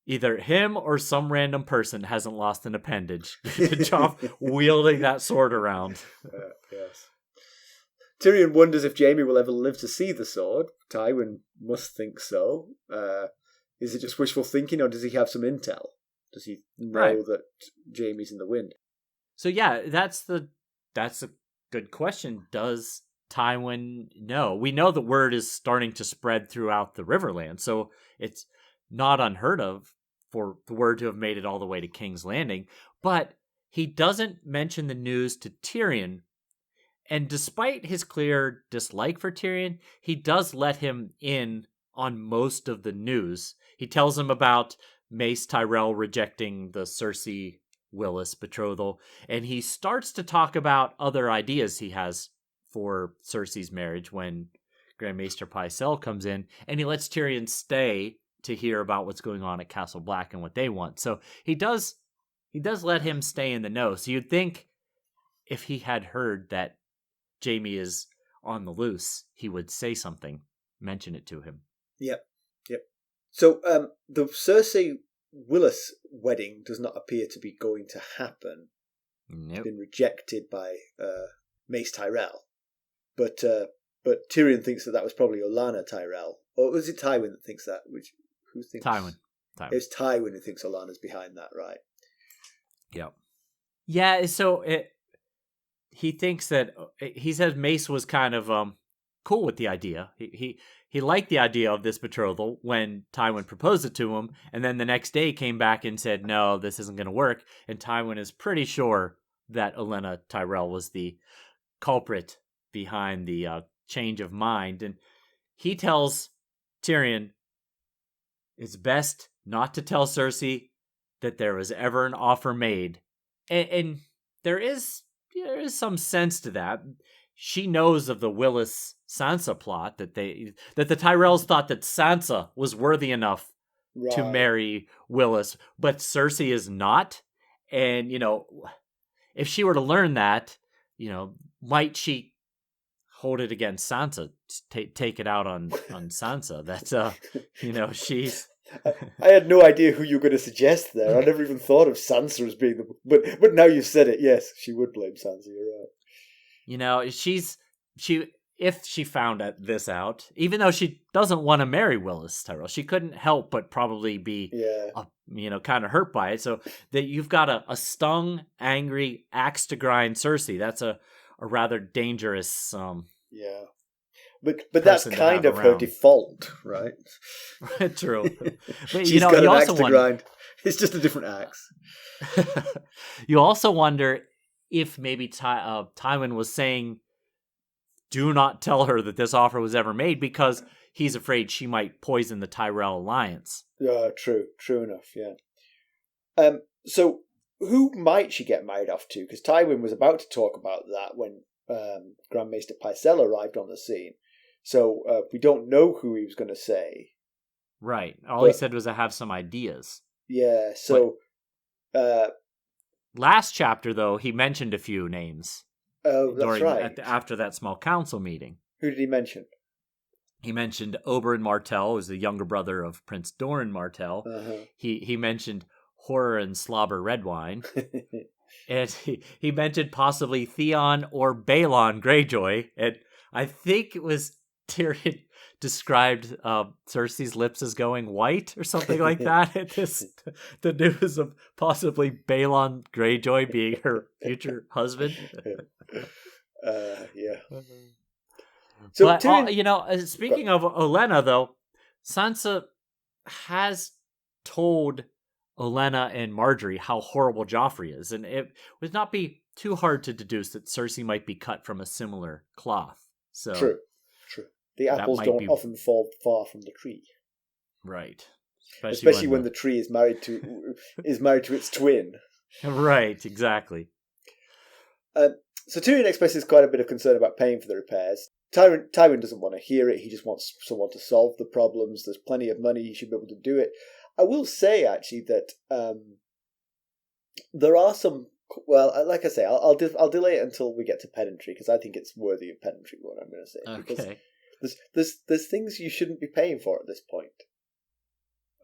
either him or some random person hasn't lost an appendage? Joff wielding that sword around. Yes. Tyrion wonders if Jaime will ever live to see the sword. Tywin must think so. Is it just wishful thinking, or does he have some intel? Does he know that Jaime's in the wind? So yeah, that's a good question. Does Tywin know? We know the word is starting to spread throughout the Riverland, so it's not unheard of for the word to have made it all the way to King's Landing. But he doesn't mention the news to Tyrion, and despite his clear dislike for Tyrion, he does let him in on most of the news. He tells him about Mace Tyrell rejecting the Cersei Willis betrothal, and he starts to talk about other ideas he has for Cersei's marriage when Grand Maester Pycelle comes in, and he lets Tyrion stay to hear about what's going on at Castle Black and what they want. So he does let him stay in the know. So you'd think if he had heard that Jaime is on the loose, he would say something, mention it to him. Yep. So the Cersei Willis wedding does not appear to be going to happen. Nope. It's been rejected by Mace Tyrell, but Tyrion thinks that was probably Olenna Tyrell, or was it Tywin that thinks that? Who thinks Tywin? It's Tywin who thinks Olenna's behind that, right? Yep. Yeah. So he thinks that he says Mace was kind of cool with the idea. He liked the idea of this betrothal when Tywin proposed it to him, and then the next day came back and said, no, this isn't going to work. And Tywin is pretty sure that Olenna Tyrell was the culprit behind the change of mind. And he tells Tyrion it's best not to tell Cersei that there was ever an offer made. And there is some sense to that. She knows of the Willis Sansa plot that the Tyrells thought that Sansa was worthy enough to marry Willis, but Cersei is not. And if she were to learn that, might she hold it against Sansa? Take it out on Sansa. That's she's. I had no idea who you were going to suggest there. I never even thought of Sansa as being the. But now you've said it, yes, she would blame Sansa. You're right. If she found this out, even though she doesn't want to marry Willis Tyrell, she couldn't help but probably be, kind of hurt by it. So that you've got a stung, angry, axe to grind Cersei. That's a rather dangerous. But that's kind of her default, right? True. But she's got an axe to grind. It's just a different axe. You also wonder if maybe Tywin was saying, do not tell her that this offer was ever made, because he's afraid she might poison the Tyrell alliance. True enough, yeah. So who might she get married off to? Because Tywin was about to talk about that when Grand Maester Pycelle arrived on the scene. So we don't know who he was going to say. Right. All he said was, I have some ideas. Yeah, so... last chapter, though, he mentioned a few names. Oh, that's right. After that small council meeting. Who did he mention? He mentioned Oberyn Martell, who's the younger brother of Prince Doran Martell. Uh-huh. He mentioned Horror and Slobber Redwine. And he mentioned possibly Theon or Balon Greyjoy. And I think it was Tyrion described Cersei's lips as going white or something like that. The news of possibly Balon Greyjoy being her future husband. Yeah. So, but Tyrion... speaking of Olenna, though, Sansa has told Olenna and Marjorie how horrible Joffrey is, and it would not be too hard to deduce that Cersei might be cut from a similar cloth. So True. The apples don't often fall far from the tree. Right. Especially when the tree is married to its twin. Right, exactly. So Tyrion expresses quite a bit of concern about paying for the repairs. Tywin doesn't want to hear it. He just wants someone to solve the problems. There's plenty of money. He should be able to do it. I will say, actually, that there are some... Well, like I say, I'll delay it until we get to pedantry, because I think it's worthy of pedantry, what I'm going to say. Okay. Because there's things you shouldn't be paying for at this point.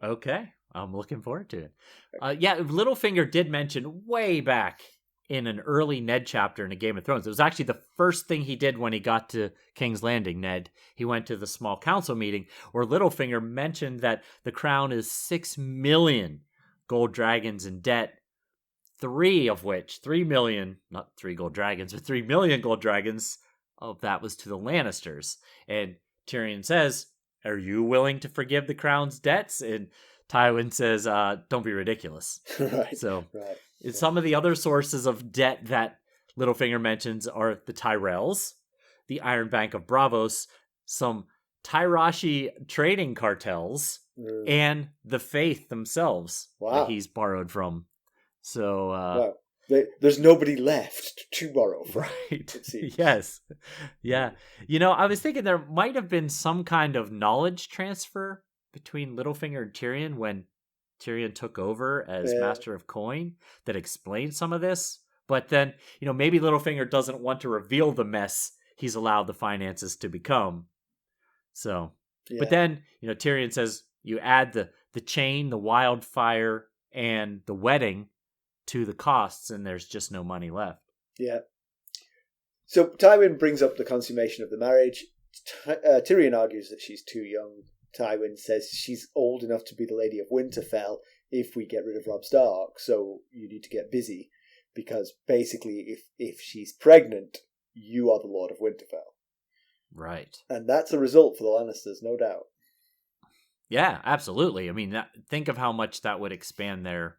Okay. I'm looking forward to it. Littlefinger did mention way back in an early Ned chapter in a Game of Thrones. It was actually the first thing he did when he got to King's Landing, Ned. He went to the small council meeting where Littlefinger mentioned that the crown is 6 million gold dragons in debt, 3 million, not 3 gold dragons, but 3 million gold dragons of that was to the Lannisters. And Tyrion says, are you willing to forgive the crown's debts? And Tywin says, don't be ridiculous. Right. So some of the other sources of debt that Littlefinger mentions are the Tyrells, the Iron Bank of Braavos, some Tyroshi trading cartels, and the Faith themselves that he's borrowed from. So there's nobody left to borrow from. Right. Yes. Yeah. I was thinking there might have been some kind of knowledge transfer between Littlefinger and Tyrion when Tyrion took over as Master of Coin that explained some of this. But then, maybe Littlefinger doesn't want to reveal the mess he's allowed the finances to become. So, but then, Tyrion says you add the chain, the wildfire, and the wedding to the costs, and there's just no money left. Yeah. So Tywin brings up the consummation of the marriage. Tyrion argues that she's too young. Tywin says she's old enough to be the Lady of Winterfell if we get rid of Robb Stark, so you need to get busy, because basically if she's pregnant, you are the Lord of Winterfell. Right. And that's a result for the Lannisters, no doubt. Yeah, absolutely. I mean, think of how much that would expand their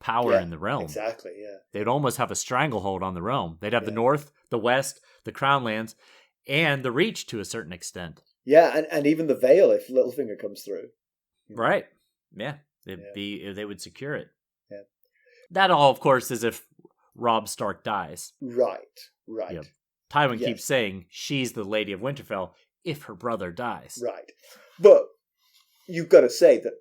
power in the realm. Exactly, yeah. They'd almost have a stranglehold on the realm. They'd have the North, the West, the Crown Lands, and the Reach to a certain extent. Yeah, and even the Vale if Littlefinger comes through. Right. Yeah. They would secure it. Yeah. That all, of course, is if Robb Stark dies. Right. Tywin keeps saying she's the Lady of Winterfell if her brother dies. Right. But you've got to say that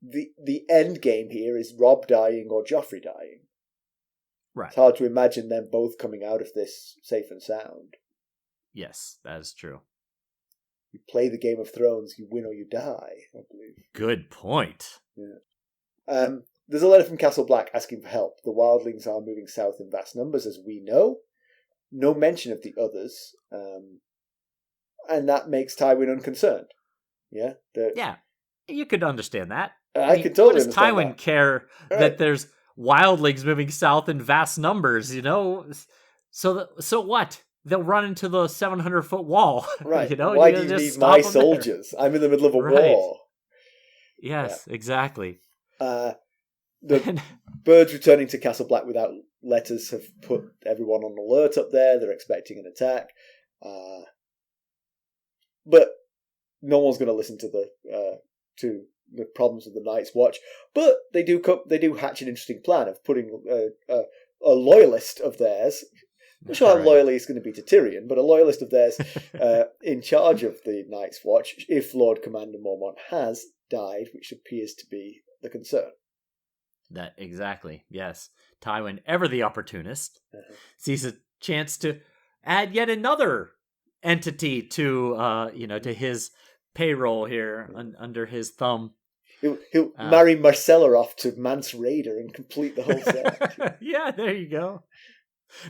the end game here is Robb dying or Joffrey dying. Right. It's hard to imagine them both coming out of this safe and sound. Yes, that is true. You play the Game of Thrones, you win or you die, I believe. Good point. Yeah. There's a letter from Castle Black asking for help. The wildlings are moving south in vast numbers, as we know. No mention of the others. And that makes Tywin unconcerned. Yeah? Yeah, you could understand that. I could totally understand that. What does Tywin care that there's wildlings moving south in vast numbers, So what? They'll run into the 700-foot wall. Right. Why do you need my soldiers? I'm in the middle of a war. Yes, exactly. The birds returning to Castle Black without letters have put everyone on alert up there. They're expecting an attack. But no one's going to listen to the problems of the Night's Watch. But they do hatch an interesting plan of putting a loyalist of theirs. I'm not sure how loyal he's going to be to Tyrion, but a loyalist of theirs in charge of the Night's Watch if Lord Commander Mormont has died, which appears to be the concern. That exactly, yes. Tywin, ever the opportunist, sees a chance to add yet another entity to to his payroll here under his thumb. He'll marry Marcella off to Mance Rayder and complete the whole set. Yeah, there you go.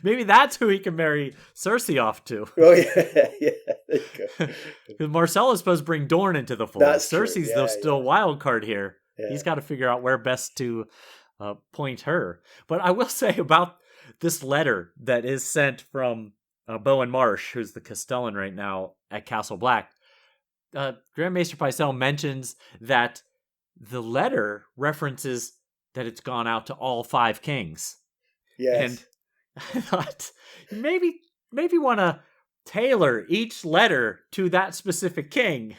Maybe that's who he can marry Cersei off to. Oh, yeah, there you go. Because Marcella's supposed to bring Dorne into the fold. That's Cersei's still wild card here. Yeah. He's got to figure out where best to point her. But I will say about this letter that is sent from Bowen Marsh, who's the Castellan right now at Castle Black. Grand Maester Pycelle mentions that the letter references that it's gone out to all 5 kings. Yes. And I thought maybe want to tailor each letter to that specific king,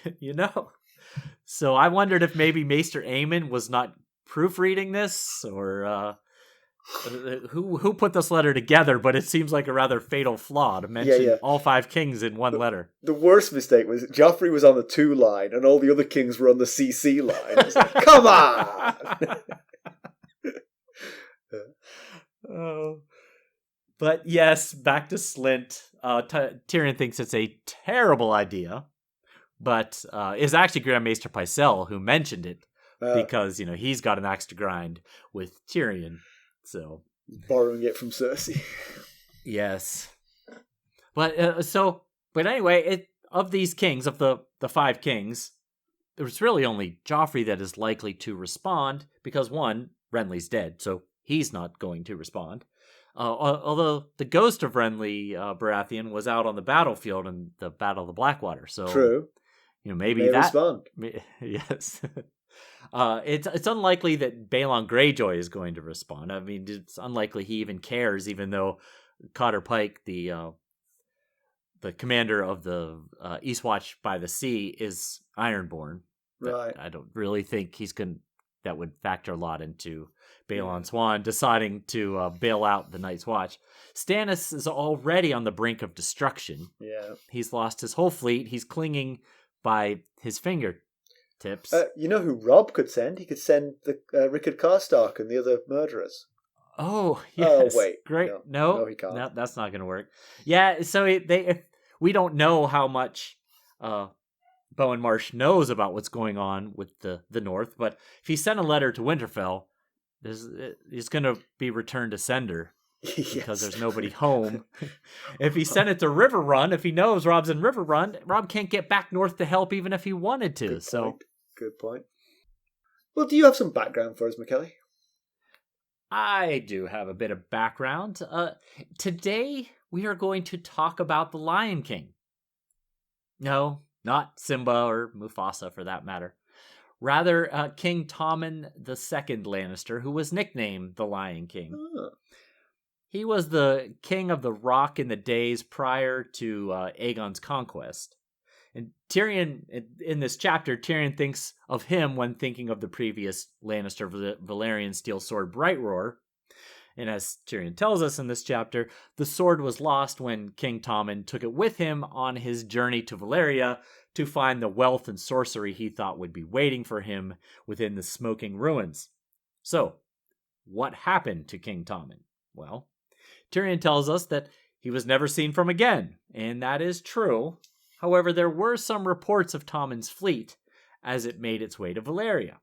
So I wondered if maybe Maester Aemon was not proofreading this, or who put this letter together. But it seems like a rather fatal flaw to mention all 5 kings in one letter. The worst mistake was Joffrey was on the 2 line, and all the other kings were on the CC line. It's like, come on. Oh. But yes, back to Slint. Tyrion thinks it's a terrible idea, but it's actually Grand Maester Pycelle who mentioned it because he's got an axe to grind with Tyrion. So borrowing it from Cersei. Yes, but anyway, of these kings, of the 5 kings, there's really only Joffrey that is likely to respond because one, Renly's dead, so he's not going to respond. Although the ghost of Renly Baratheon was out on the battlefield in the Battle of the Blackwater, so true. Maybe that. Respond. Yes, it's unlikely that Balon Greyjoy is going to respond. I mean, it's unlikely he even cares, even though Cotter Pike, the commander of the Eastwatch by the Sea, is Ironborn. Right. I don't really think that would factor a lot into Balon Swan deciding to bail out the Night's Watch. Stannis is already on the brink of destruction. Yeah. He's lost his whole fleet. He's clinging by his fingertips. You know who Robb could send? He could send the Rickard Karstark and the other murderers. Oh, yes. Oh, wait. Great. No, he can't. No, that's not going to work. Yeah, so we don't know how much Bowen Marsh knows about what's going on with the North, but if he sent a letter to Winterfell, it's going to be returned to sender because there's nobody home. If he sent it to Riverrun, if he knows Robb's in Riverrun, Robb can't get back north to help even if he wanted to. Good point. Well, do you have some background for us, Mackelly? I do have a bit of background. Today, we are going to talk about the Lion King. No, not Simba or Mufasa for that matter. Rather, King Tommen II Lannister, who was nicknamed the Lion King. Oh. He was the king of the Rock in the days prior to Aegon's conquest. And Tyrion, in this chapter, Tyrion thinks of him when thinking of the previous Lannister Valyrian steel sword Brightroar. And as Tyrion tells us in this chapter, the sword was lost when King Tommen took it with him on his journey to Valyria to find the wealth and sorcery he thought would be waiting for him within the smoking ruins. So, what happened to King Tommen? Well, Tyrion tells us that he was never seen from again, and that is true. However, there were some reports of Tommen's fleet as it made its way to Valyria.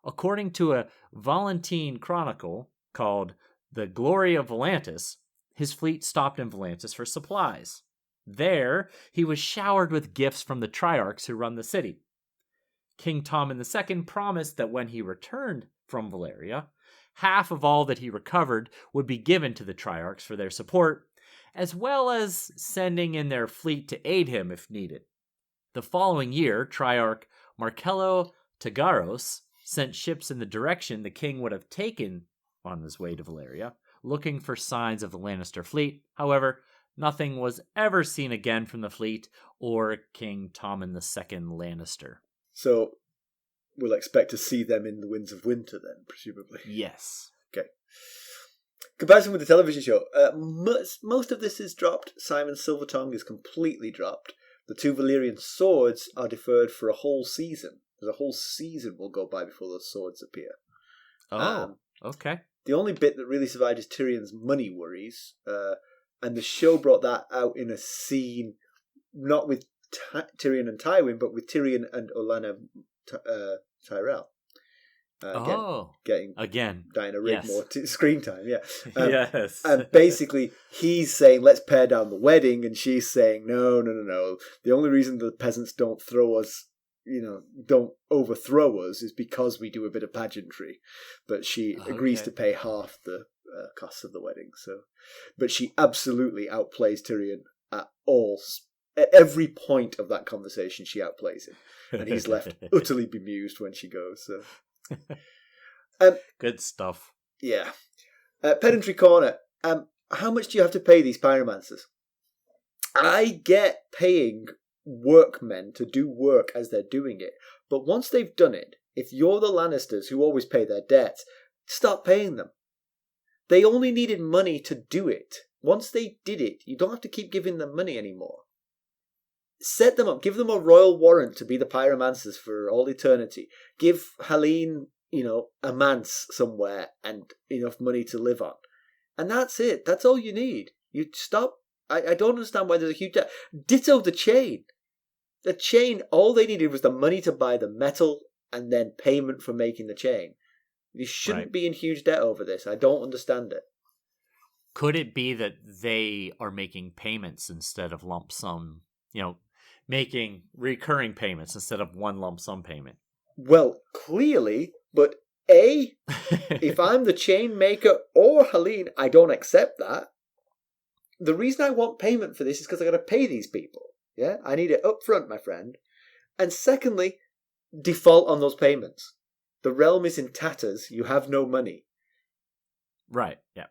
According to a Valentine chronicle called The Glory of Volantis, his fleet stopped in Volantis for supplies. There, he was showered with gifts from the Triarchs who run the city. King Tommen II promised that when he returned from Valyria, half of all that he recovered would be given to the Triarchs for their support, as well as sending in their fleet to aid him if needed. The following year, Triarch Marcello Tagaros sent ships in the direction the king would have taken on his way to Valyria, looking for signs of the Lannister fleet. However, nothing was ever seen again from the fleet or King Tommen II Lannister. So we'll expect to see them in the Winds of Winter then, presumably. Yes. Okay. Comparison with the television show. Most of this is dropped. Symon Silver Tongue is completely dropped. The 2 Valyrian swords are deferred for a whole season. There's a whole season will go by before those swords appear. Oh, okay. The only bit that really survived is Tyrion's money worries. And the show brought that out in a scene, not with Tyrion and Tywin, but with Tyrion and Olenna Tyrell. Getting Diana Rigg more screen time, yeah. Yes. And basically, he's saying, let's pare down the wedding, and she's saying, no. The only reason the peasants don't throw us, don't overthrow us is because we do a bit of pageantry. But she agrees to pay half the costs of the wedding. But she absolutely outplays Tyrion at every point of that conversation. She outplays him, and he's left utterly bemused when she goes. So. Good stuff. Yeah. Pedantry Corner. How much do you have to pay these pyromancers? I get paying workmen to do work as they're doing it, but once they've done it, if you're the Lannisters who always pay their debts, stop paying them. They only needed money to do it. Once they did it, you don't have to keep giving them money anymore. Set them up. Give them a royal warrant to be the pyromancers for all eternity. Give Helene, a manse somewhere and enough money to live on. And that's it. That's all you need. You stop. I don't understand why there's a huge debt. Ditto the chain. The chain, all they needed was the money to buy the metal and then payment for making the chain. You shouldn't be in huge debt over this. I don't understand it. Could it be that they are making payments instead of lump sum, making recurring payments instead of one lump sum payment? Well, clearly, but if I'm the chain maker or Helene, I don't accept that. The reason I want payment for this is because I got to pay these people. Yeah, I need it up front, my friend. And secondly, default on those payments. The realm is in tatters. You have no money. Right. Yeah.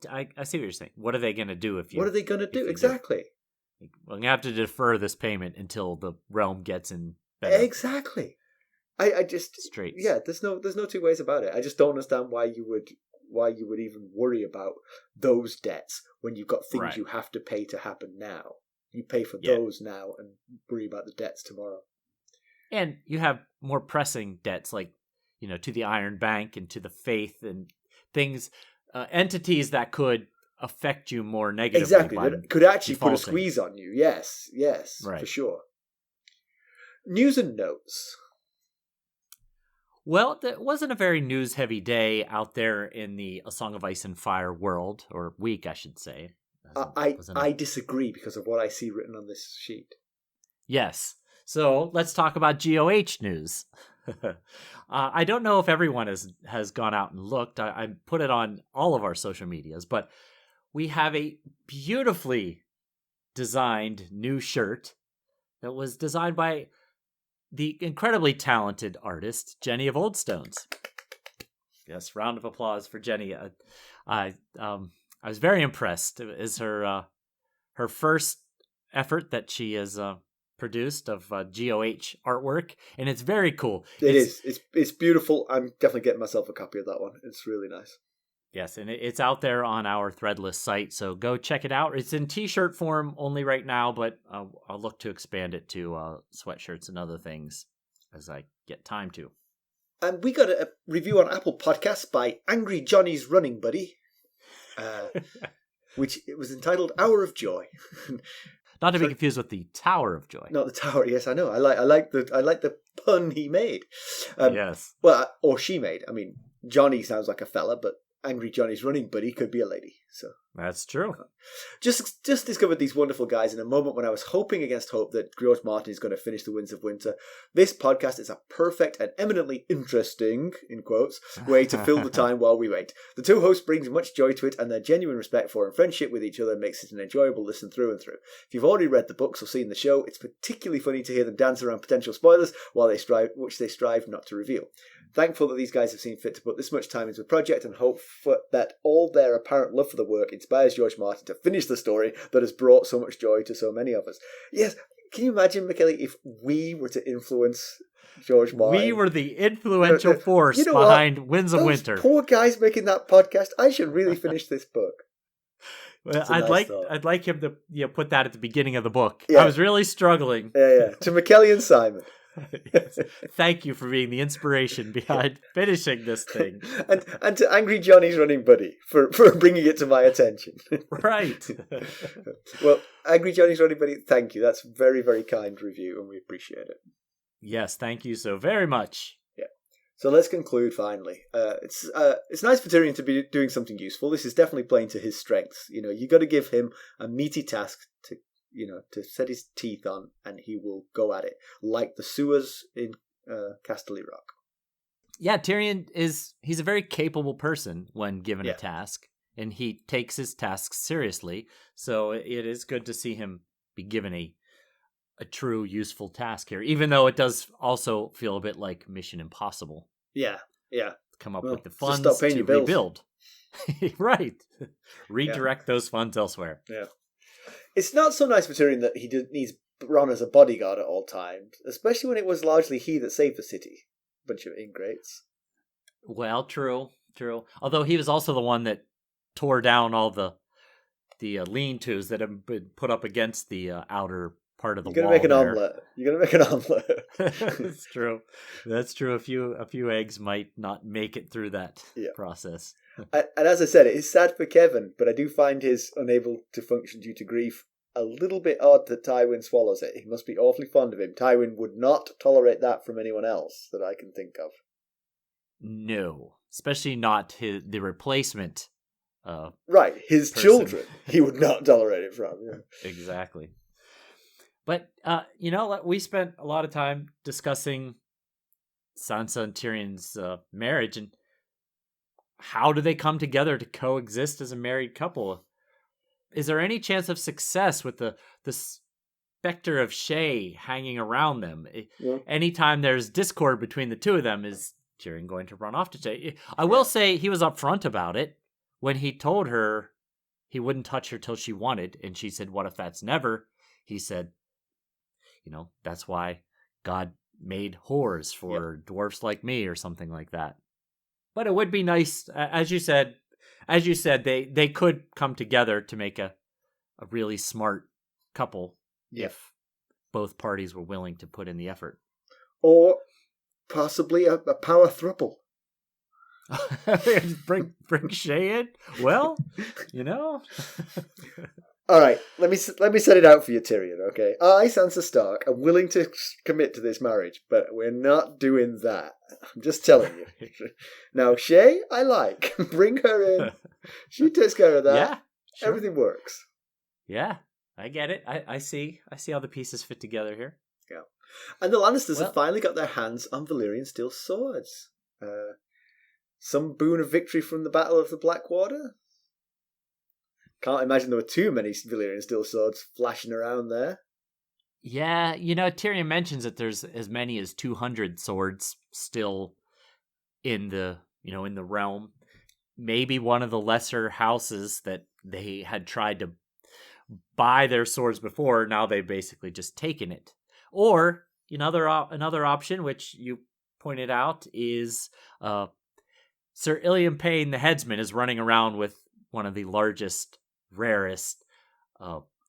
I see what you're saying. What are they going to do if you? What are they going to do exactly? We're gonna have to defer this payment until the realm gets in better. Exactly. I just straight. Yeah. There's no two ways about it. I just don't understand why you would even worry about those debts when you've got things you have to pay to happen now. You pay for those now and worry about the debts tomorrow. And you have more pressing debts like, to the Iron Bank and to the Faith and things, entities that could affect you more negatively. Exactly. That could actually put a squeeze on you. Yes, right. For sure. News and notes. Well, it wasn't a very news-heavy day out there in the A Song of Ice and Fire world, or week, I should say. I disagree because of what I see written on this sheet. Yes. So let's talk about GOH news. I don't know if everyone has gone out and looked. I put it on all of our social medias, but we have a beautifully designed new shirt that was designed by the incredibly talented artist, Jenny of Oldstones. Yes, round of applause for Jenny. I was very impressed. It is her first effort that she has produced of GOH artwork, and it's very cool. It's beautiful. I'm definitely getting myself a copy of that one. It's really nice. Yes, and it's out there on our Threadless site, so go check it out. It's in t-shirt form only right now, but I'll look to expand it to sweatshirts and other things as I get time to. And we got a review on Apple Podcasts by Angry Johnny's Running Buddy. which it was entitled Hour of Joy. Not to be confused with the Tower of Joy. Not the Tower. Yes, I know. I like the pun he made. Yes. Well, or she made. I mean, Johnny sounds like a fella, but Angry Johnny's running buddy could be a lady. So that's true. Just discovered these wonderful guys in a moment when I was hoping against hope that George Martin is going to finish The Winds of Winter. This podcast is a perfect and eminently interesting, in quotes, way to fill the time while we wait. The two hosts brings much joy to it, and their genuine respect for and friendship with each other makes it an enjoyable listen through and through. If you've already read the books or seen the show, it's particularly funny to hear them dance around potential spoilers which they strive not to reveal. Thankful that these guys have seen fit to put this much time into the project, and hope that all their apparent love for the work inspires George Martin to finish the story that has brought so much joy to so many of us. Yes, can you imagine, Mackelly, if we were to influence George Martin? We were the influential force behind Winds of Winter. Poor guys making that podcast. I should really finish this book. Well, I'd like him to put that at the beginning of the book. Yeah. I was really struggling. Yeah. To Mackelly and Simon. Yes. Thank you for being the inspiration behind finishing this thing. and to Angry Johnny's running buddy for bringing it to my attention. Right. Well, Angry Johnny's running buddy, thank you. That's very, very kind review, and we appreciate it. Yes, thank you so very much. Yeah. So let's conclude finally. It's nice for Tyrion to be doing something useful. This is definitely playing to his strengths. You got to give him a meaty task to set his teeth on, and he will go at it, like the sewers in Casterly Rock. Yeah, Tyrion he's a very capable person when given a task, and he takes his tasks seriously, so it is good to see him be given a true useful task here, even though it does also feel a bit like Mission Impossible. Yeah. Come up with the funds to rebuild. Right. Redirect those funds elsewhere. Yeah. It's not so nice for Tyrion that he needs Bronn as a bodyguard at all times, especially when it was largely he that saved the city. Bunch of ingrates. Well, true. Although he was also the one that tore down all the lean-tos that have been put up against the outer part of the wall. You're gonna make an omelette. That's true. That's true. A few eggs might not make it through that process. And as I said, it is sad for Kevin, but I do find his unable to function due to grief a little bit odd that Tywin swallows it. He must be awfully fond of him. Tywin would not tolerate that from anyone else that I can think of. No, especially not the replacement. Right, his person. Children. He would not tolerate it from. Yeah. Exactly. But we spent a lot of time discussing Sansa and Tyrion's marriage, and how do they come together to coexist as a married couple? Is there any chance of success with the specter of Shea hanging around them? Yeah. Anytime there's discord between the two of them, is Tyrion going to run off to Shea? I will say he was upfront about it when he told her he wouldn't touch her till she wanted, and she said, "What if that's never?" He said, that's why God made whores for dwarfs like me, or something like that. But it would be nice, as you said, they could come together to make a really smart couple if both parties were willing to put in the effort. Or possibly a power throuple. bring Shea in? Well, All right, let me set it out for you, Tyrion, okay? I, Sansa Stark, am willing to commit to this marriage, but we're not doing that. I'm just telling you. Now, Shea, I like. Bring her in. She takes care of that. Yeah, sure. Everything works. Yeah, I get it. I see how the pieces fit together here. Yeah. And the Lannisters have finally got their hands on Valyrian steel swords. Some boon of victory from the Battle of the Blackwater. Can't imagine there were too many Valyrian steel swords flashing around there. Yeah, Tyrion mentions that there's as many as 200 swords still in the realm. Maybe one of the lesser houses that they had tried to buy their swords before, now they've basically just taken it. Or another option, which you pointed out, is Sir Illiam Payne, the headsman, is running around with one of the largest, rarest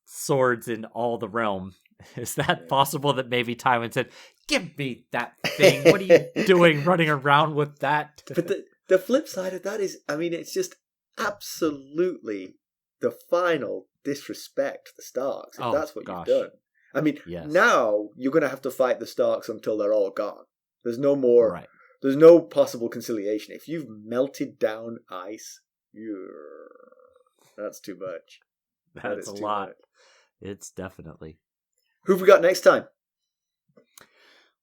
swords in all the realm. Is that possible that maybe Tywin said, "Give me that thing. What are you doing running around with that?" But the flip side of that is, it's just absolutely the final disrespect to the Starks, if that's what gosh. you've done. I mean, Yes. now you're going to have to fight the Starks until they're all gone. There's no more. Right. There's no possible conciliation. If you've melted down ice, that's too much. That's a lot. Much. It's definitely. Who have we got next time?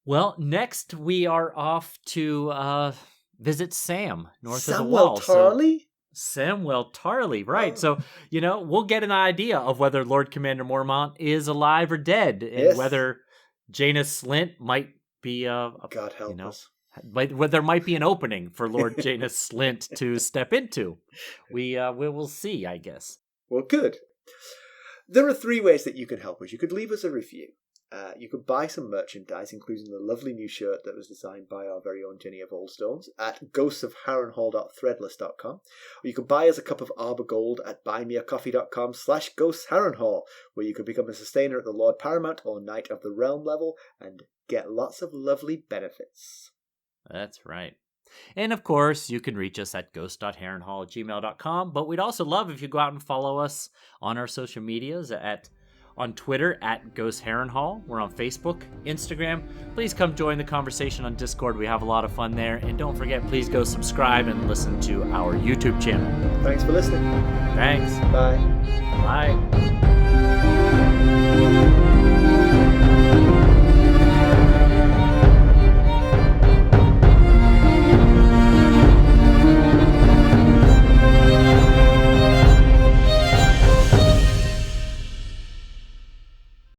Well, next we are off to visit Sam north of the wall. Tarly? Samwell Tarly, right. Oh. So, we'll get an idea of whether Lord Commander Mormont is alive or dead, and whether Jaina Slynt might be God help us. There might be an opening for Lord Jaina Slynt to step into. We will see, I guess. Well, good. There are 3 ways that you can help us. You could leave us a review. You could buy some merchandise, including the lovely new shirt that was designed by our very own Jenny of Oldstones at ghostsofharrenhal.threadless.com. Or you could buy us a cup of Arbor Gold at buymeacoffee.com/ghostsharrenhal, where you could become a sustainer at the Lord Paramount or Knight of the Realm level and get lots of lovely benefits. That's right. And of course, you can reach us at ghost.harrenhal@gmail.com, but we'd also love if you go out and follow us on our social medias on Twitter at Ghost Harrenhal. We're on Facebook, Instagram. Please come join the conversation on Discord. We have a lot of fun there. And don't forget, please go subscribe and listen to our YouTube channel. Thanks for listening. Thanks. Bye. Bye.